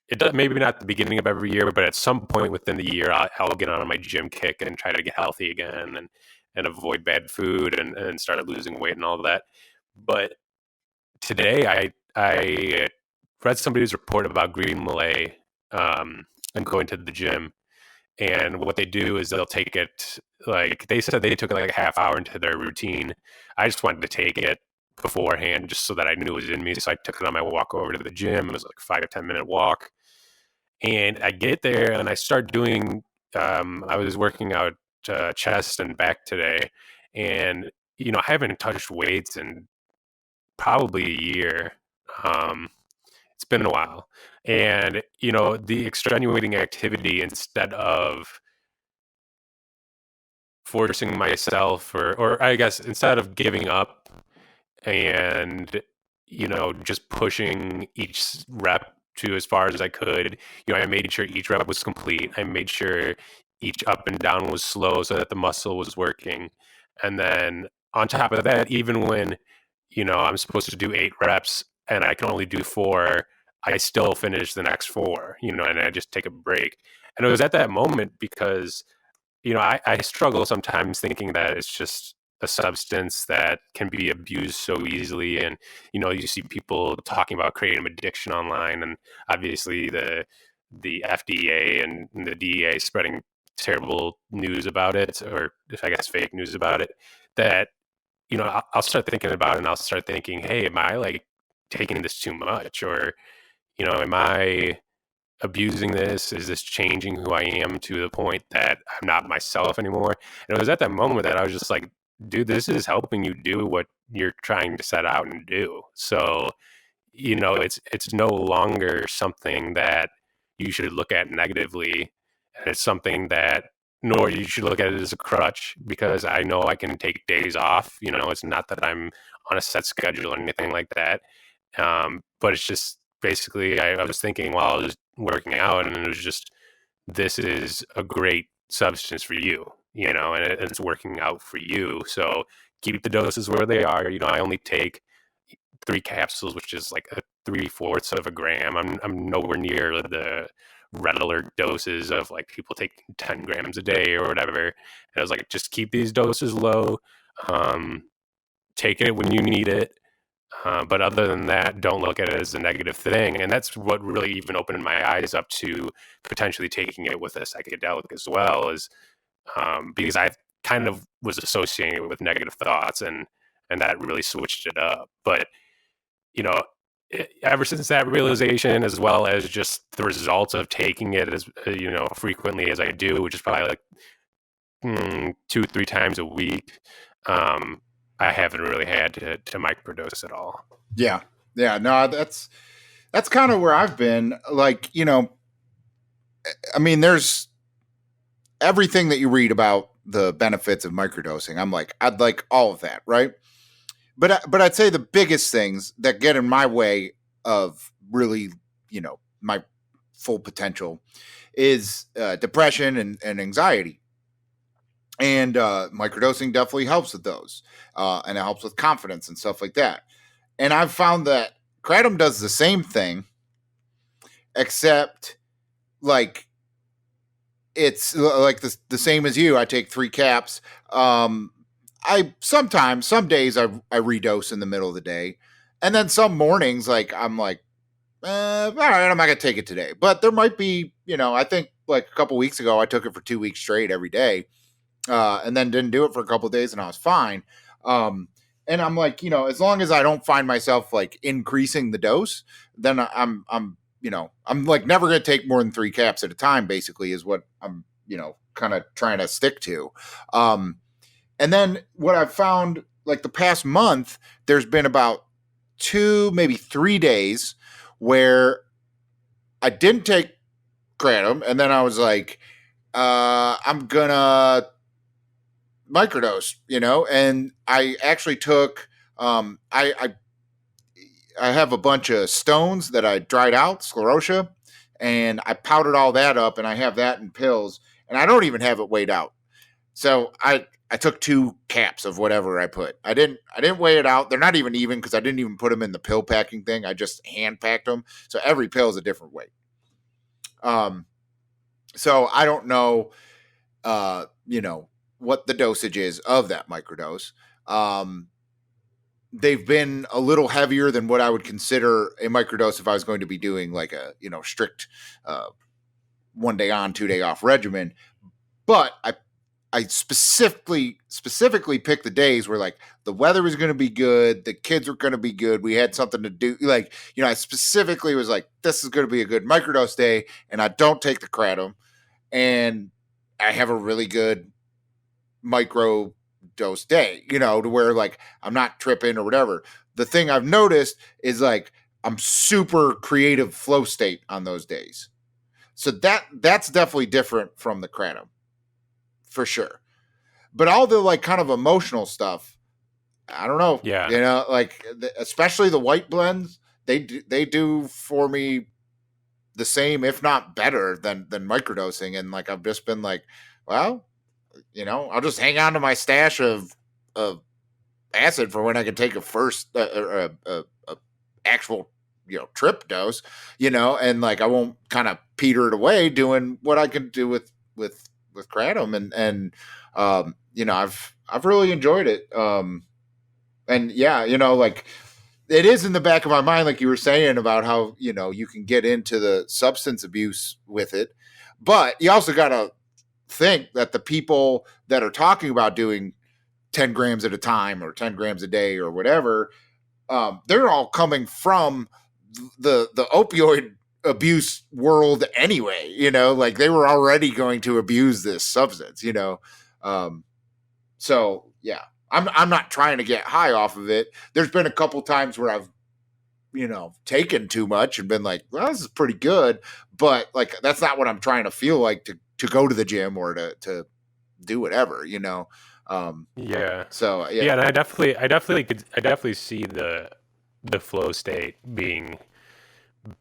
it does, maybe not the beginning of every year, but at some point within the year, I'll get on my gym kick and try to get healthy again and avoid bad food and start losing weight and all that. But today I read somebody's report about green Malay and going to the gym. And what they do is they'll take it, like they said they took it like a half hour into their routine. I just wanted to take it beforehand just so that I knew it was in me. So I took it on my walk over to the gym. It was like 5 to 10 minute walk. And I get there and I start doing, I was working out chest and back today. And, I haven't touched weights in probably a year. Um, it's been a while. And, the extenuating activity, instead of forcing myself, or I guess instead of giving up and just pushing each rep to as far as I could, I made sure each rep was complete. I made sure each up and down was slow so that the muscle was working. And then on top of that, even when I'm supposed to do 8 reps and I can only do 4, I still finish the next 4, and I just take a break. And it was at that moment because I struggle sometimes thinking that it's just a substance that can be abused so easily. And, you see people talking about creating addiction online, and obviously the FDA and the DEA spreading terrible news about it, or I guess fake news about it, that, I'll start thinking about it and I'll start thinking, hey, am I like taking this too much? Or, am I abusing this? Is this changing who I am to the point that I'm not myself anymore? And it was at that moment that I was just like, dude, this is helping you do what you're trying to set out and do. So, it's no longer something that you should look at negatively. And it's something that nor you should look at it as a crutch, because I know I can take days off. It's not that I'm on a set schedule or anything like that. But it's just basically, I was thinking while I was working out, and it was just, this is a great substance for you, and it's working out for you. So keep the doses where they are. I only take 3 capsules, which is like a 3/4 of a gram. I'm nowhere near the red alert doses of like people taking 10 grams a day or whatever. And I was like, just keep these doses low. Um, take it when you need it. But other than that, don't look at it as a negative thing. And that's what really even opened my eyes up to potentially taking it with a psychedelic as well, is because I kind of was associating it with negative thoughts, and that really switched it up. But you know, ever since that realization, as well as just the results of taking it as frequently as I do, which is probably like 2-3 times a week, um, I haven't really had to microdose at all. Yeah. Yeah. No, that's kind of where I've been. Like, I mean, there's everything that you read about the benefits of microdosing. I'm like, I'd like all of that, right? But I'd say the biggest things that get in my way of really, my full potential is depression and anxiety. And microdosing definitely helps with those, and it helps with confidence and stuff like that. And I've found that kratom does the same thing, except like it's like the same as you. I take 3 caps. I sometimes, some days I redose in the middle of the day, and then some mornings like I'm like, all right, I'm not gonna take it today. But there might be, I think like a couple weeks ago I took it for 2 weeks straight every day, and then didn't do it for a couple of days, and I was fine. Um, and I'm like, as long as I don't find myself like increasing the dose, then I'm like never going to take more than 3 caps at a time. Basically, is what I'm kind of trying to stick to. And then what I've found, like the past month, there's been about 2, maybe 3 days where I didn't take kratom, and then I was like, I'm gonna microdose, and I actually took, I have a bunch of stones that I dried out, sclerotia, and I powdered all that up, and I have that in pills, and I don't even have it weighed out. So I took 2 caps of whatever I put. I didn't weigh it out. They're not even because I didn't even put them in the pill packing thing. I just hand packed them. So every pill is a different weight. Um, so I don't know, what the dosage is of that microdose. Um, they've been a little heavier than what I would consider a microdose if I was going to be doing like a strict uh, 1 day on 2 day off regimen. But I specifically picked the days where like the weather was going to be good, the kids were going to be good, we had something to do. Like I specifically was like, this is going to be a good microdose day, and I don't take the kratom, and I have a really good micro dose day, to where like I'm not tripping or whatever. The thing I've noticed is like I'm super creative flow state on those days. So that's definitely different from the kratom for sure. But all the like kind of emotional stuff, I don't know. Yeah. Like especially the white blends, they do for me the same, if not better than microdosing. And like I've just been like, well, I'll just hang on to my stash of acid for when I can take a first actual trip dose, and like I won't kind of peter it away doing what I can do with kratom, and I've really enjoyed it. And yeah, like it is in the back of my mind, like you were saying about how you can get into the substance abuse with it, but you also gotta think that the people that are talking about doing 10 grams at a time or 10 grams a day or whatever, they're all coming from the opioid abuse world anyway, like they were already going to abuse this substance, so yeah, I'm not trying to get high off of it. There's been a couple times where I've taken too much and been like, well, this is pretty good, but like that's not what I'm trying to feel like to go to the gym or to do whatever, Yeah. So Yeah, yeah, and I definitely see the flow state being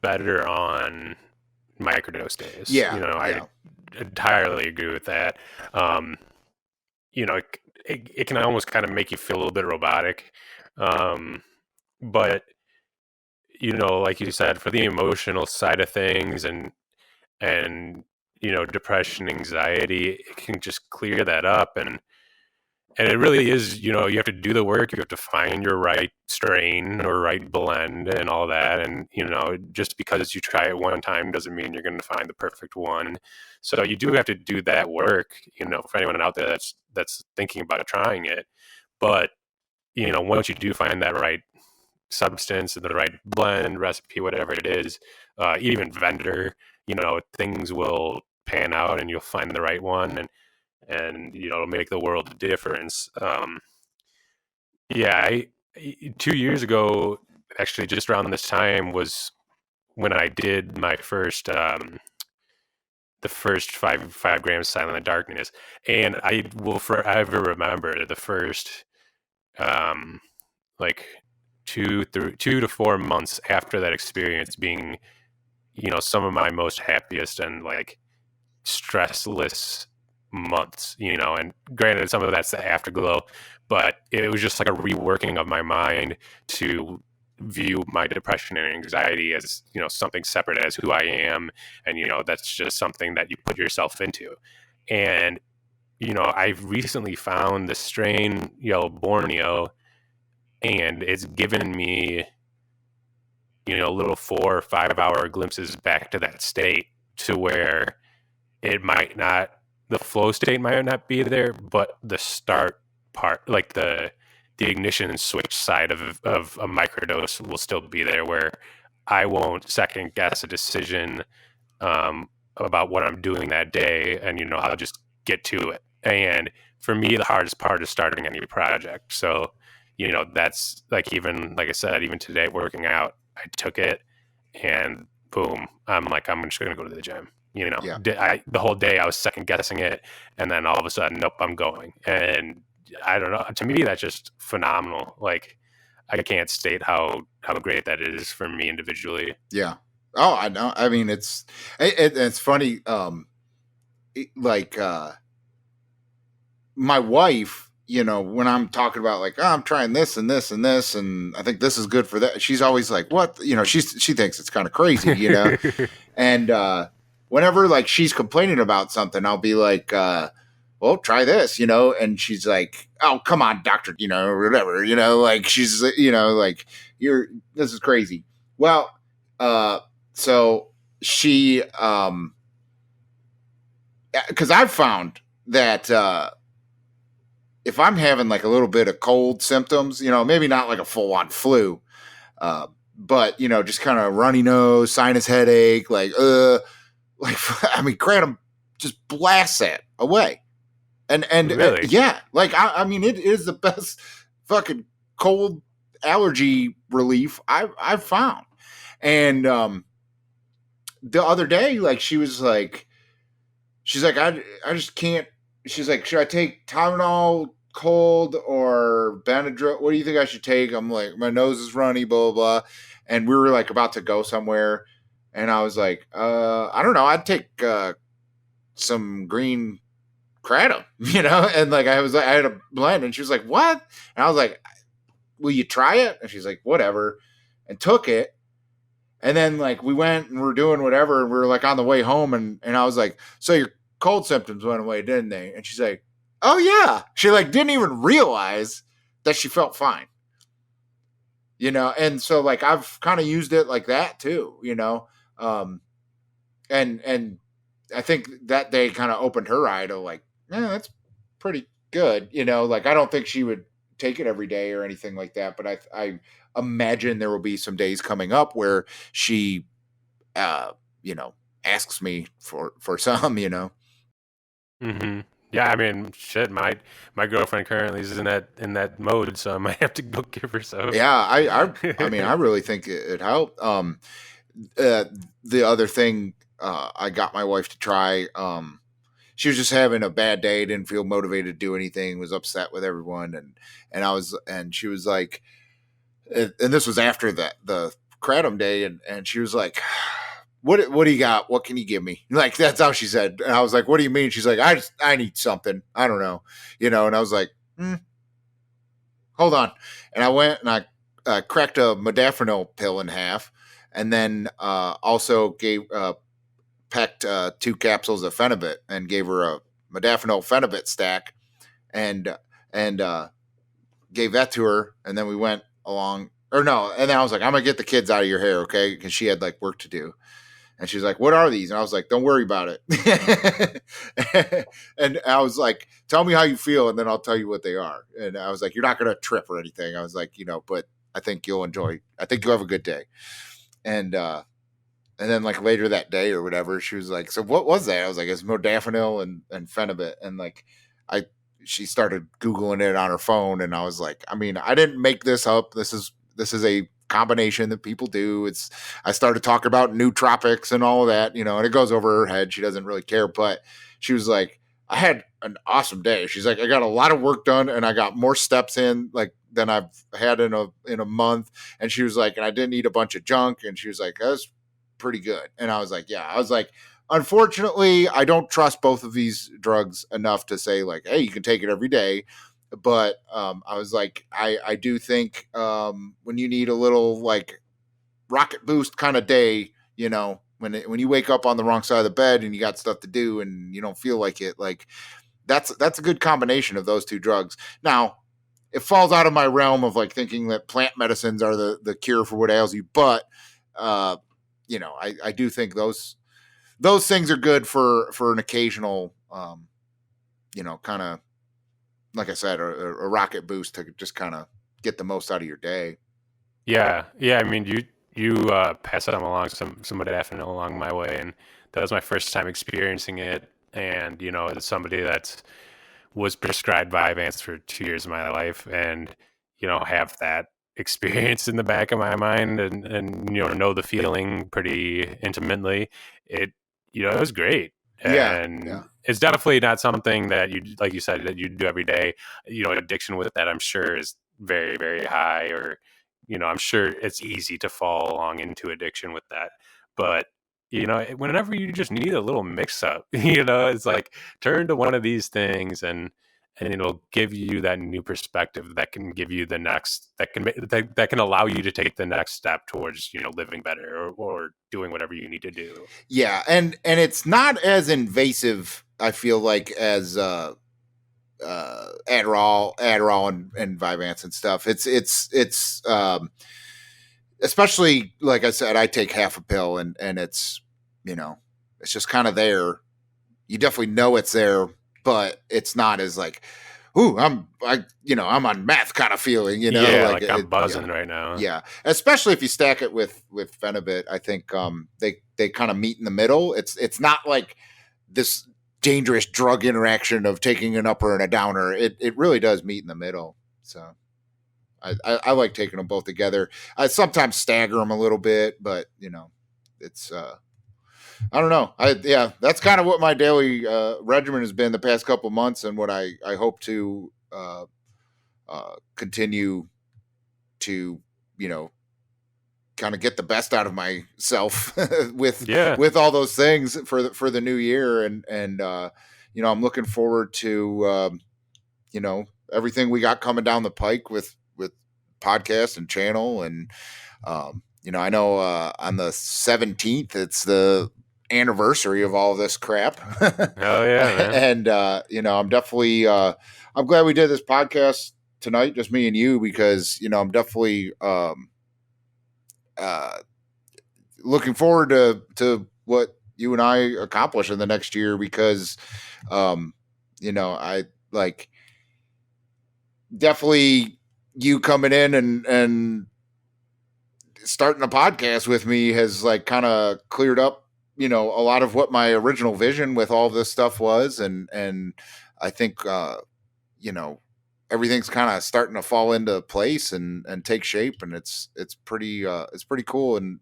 better on microdose days. yeah, I yeah, entirely agree with that. Um, it can almost kind of make you feel a little bit robotic. Um, but like you said, for the emotional side of things and depression, anxiety, it can just clear that up. And it really is, you have to do the work. You have to find your right strain or right blend and all that. And, just because you try it one time doesn't mean you're going to find the perfect one. So you do have to do that work, for anyone out there that's thinking about trying it. But, once you do find that right substance and the right blend, recipe, whatever it is, even vendor, things will pan out and you'll find the right one. And it'll make the world a difference. Yeah, 2 years ago, actually, just around this time was when I did my first, the first five grams Silent Darkness, and I will forever remember the first, um, like 2 to 4 months after that experience being, some of my most happiest and like stressless months, and granted some of that's the afterglow, but it was just like a reworking of my mind to view my depression and anxiety as, something separate as who I am. And, that's just something that you put yourself into. And, I've recently found the strain Yellow Borneo, and it's given me, little 4 or 5 hour glimpses back to that state to where it might not, the flow state might not be there, but the start part, like the ignition switch side of a microdose will still be there, where I won't second guess a decision about what I'm doing that day, and I'll just get to it. And for me, the hardest part is starting any project. So, that's like, even like I said, even today working out, I took it and boom, I'm like, I'm just going to go to the gym. Yeah. The whole day I was second guessing it. And then all of a sudden, nope, I'm going. And I don't know. To me, that's just phenomenal. Like, I can't state how great that is for me individually. Yeah. Oh, I know. I mean, it's funny. Like my wife, when I'm talking about like, oh, I'm trying this and this and this, and I think this is good for that. She's always like, what? She thinks it's kind of crazy. And whenever like she's complaining about something, I'll be like, well, try this, and she's like, oh, come on, doctor, or whatever, like she's, like, this is crazy. Well, so she, because I've found that if I'm having like a little bit of cold symptoms, maybe not like a full on flu, but just kind of runny nose, sinus headache, like I mean, kratom just blasts that away. And Really? yeah, like I mean, it is the best fucking cold allergy relief I've found. And the other day, like she's like, I just can't. She's like, should I take Tylenol cold or Benadryl? What do you think I should take? I'm like, my nose is runny, blah blah blah. And we were like about to go somewhere, and I was like, I don't know. I'd take some green kratom, and like I had a blend, and she was like, what? And I was like, will you try it? And she's like, whatever, and took it. And then like we went and we're doing whatever, and we were like on the way home, and I was like, so your cold symptoms went away, didn't they? And she's like, oh yeah. She like didn't even realize that she felt fine. And so like I've kind of used it like that too, and I think that day kind of opened her eye to like, yeah, that's pretty good, like I don't think she would take it every day or anything like that, but I imagine there will be some days coming up where she asks me for some. Mm-hmm. Yeah, I mean, shit. My girlfriend currently is in that mode, so I might have to go give her some. Yeah, I mean, I really think it helped. Uh, the other thing I got my wife to try, she was just having a bad day, didn't feel motivated to do anything, was upset with everyone, and she was like, and this was after the kratom day, and she was like, what do you got? What can you give me? Like, that's how she said. And I was like, what do you mean? She's like, I need something. I don't know. And I was like, hold on. And I went and I cracked a modafinil pill in half, and then also gave packed 2 capsules of Phenibut and gave her a modafinil Phenibut stack, and gave that to her. And then we went along, or no, and then I was like, I'm gonna get the kids out of your hair, okay? Because she had like work to do. And she's like, what are these? And I was like, don't worry about it. And I was like, tell me how you feel, and then I'll tell you what they are. And I was like, you're not going to trip or anything. I was like, but I think you'll enjoy. I think you'll have a good day. And then like later that day or whatever, she was like, so what was that? I was like, it's modafinil and Phenibut. And like, she started Googling it on her phone. And I was like, I mean, I didn't make this up. This is a combination that people do. I started talking about nootropics and all of that, and it goes over her head. She doesn't really care, but she was like, I had an awesome day. She's like, I got a lot of work done, and I got more steps in like than I've had in a month. And she was like, and I didn't eat a bunch of junk. And she was like, that's pretty good. And I was like, yeah. I was like, unfortunately, I don't trust both of these drugs enough to say like, hey, you can take it every day. But I was like, I do think when you need a little like rocket boost kind of day, when you wake up on the wrong side of the bed and you got stuff to do and you don't feel like it, like that's a good combination of those 2 drugs. Now, it falls out of my realm of like thinking that plant medicines are the cure for what ails you, but I do think those things are good for an occasional kind of, like I said, a rocket boost to just kind of get the most out of your day. Yeah, yeah. I mean, you pass some along some modafinil along my way, and that was my first time experiencing it. And as somebody that's was prescribed Vyvanse for 2 years of my life, and have that experience in the back of my mind, and know the feeling pretty intimately. It was great. Yeah. Yeah. And it's definitely not something that you, like you said, that you do every day. Addiction with that, I'm sure, is very, very high, or I'm sure it's easy to fall along into addiction with that. But whenever you just need a little mix up, it's like, turn to one of these things, and it'll give you that new perspective that can give you the next, that can allow you to take the next step towards living better, or doing whatever you need to do. Yeah, and it's not as invasive, I feel like, as Adderall and Vyvanse and stuff. It's especially, like I said, I take half a pill, and it's it's just kind of there. You definitely know it's there, but it's not as like, ooh, I'm on meth kind of feeling, Yeah, like like I'm yeah. buzzing right now. Yeah, especially if you stack it with Phenibut, I think they kind of meet in the middle. It's not like this dangerous drug interaction of taking an upper and a downer. It really does meet in the middle. So I like taking them both together. I sometimes stagger them a little bit, but it's I don't know. Yeah, that's kind of what my daily regimen has been the past couple months, and what I hope to continue to kind of get the best out of myself with Yeah. all those things for the new year, and I'm looking forward to everything we got coming down the pike with podcast and channel, and I know on the 17th it's the anniversary of all this crap. Hell yeah, man. And I'm definitely I'm glad we did this podcast tonight, just me and you, because I'm definitely uh, looking forward to what you and I accomplish in the next year, because I like definitely you coming in and starting a podcast with me has like kind of cleared up a lot of what my original vision with all this stuff was, and I think everything's kind of starting to fall into place and take shape, and it's pretty cool, and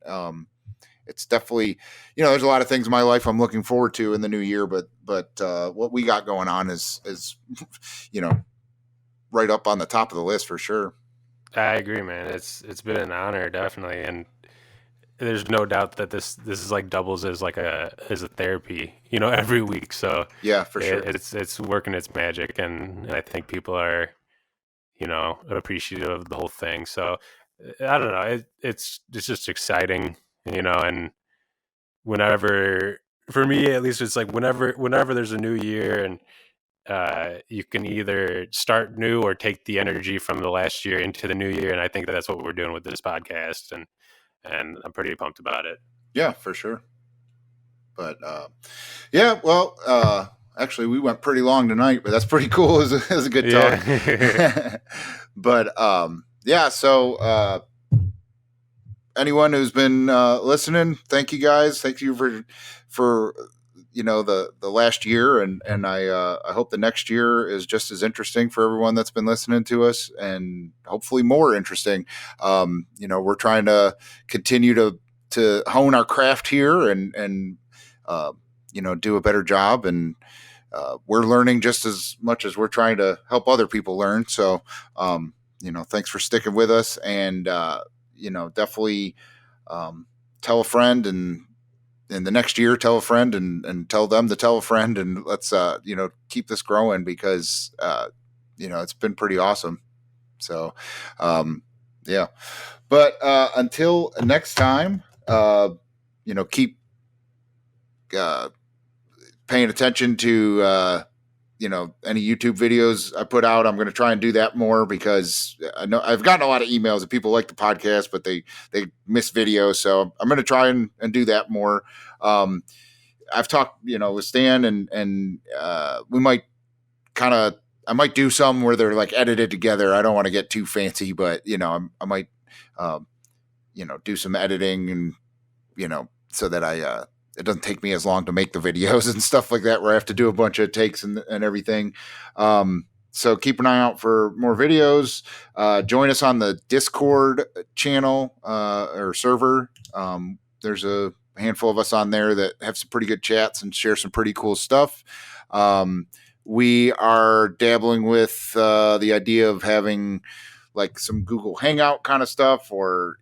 it's definitely there's a lot of things in my life I'm looking forward to in the new year, but what we got going on is right up on the top of the list for sure. I agree, man. It's been an honor, definitely, and there's no doubt that this is like doubles as like as a therapy, every week. So Yeah, for sure. it's working its magic, and I think people are appreciative of the whole thing. So I don't know, it's just exciting, and whenever, for me at least, it's like whenever there's a new year, and you can either start new or take the energy from the last year into the new year, and I think that's what we're doing with this podcast, and I'm pretty pumped about it. Yeah, for sure. But yeah, well, actually, we went pretty long tonight, but that's pretty cool. It was a good talk. Yeah. But yeah, so anyone who's been listening, thank you guys. Thank you for the last year, and I hope the next year is just as interesting for everyone that's been listening to us, and hopefully more interesting. We're trying to continue to hone our craft here, and do a better job, and we're learning just as much as we're trying to help other people learn. So thanks for sticking with us, and definitely tell a friend, and in the next year tell a friend, and tell them to tell a friend, and let's keep this growing, because it's been pretty awesome. So yeah, but until next time, keep paying attention to any YouTube videos I put out. I'm going to try and do that more, because I know I've gotten a lot of emails that people like the podcast, but they miss videos. So I'm going to try and do that more. I've talked, with Stahn, and we might I might do some where they're like edited together. I don't want to get too fancy, but I might, do some editing, and, so that it doesn't take me as long to make the videos and stuff like that, where I have to do a bunch of takes and everything. So keep an eye out for more videos. Join us on the Discord channel or server. There's a handful of us on there that have some pretty good chats and share some pretty cool stuff. We are dabbling with the idea of having like some Google Hangout kind of stuff, or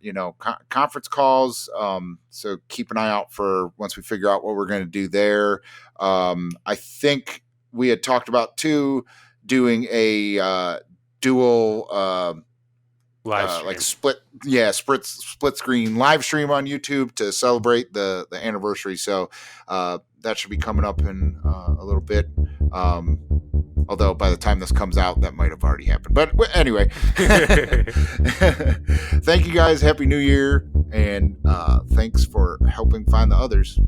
conference calls. So keep an eye out for once we figure out what we're going to do there. I think we had talked about too doing a dual Live stream. like split screen live stream on YouTube to celebrate the anniversary. So that should be coming up in a little bit. Although by the time this comes out, that might have already happened. But anyway, thank you guys. Happy New Year. And thanks for helping find the others.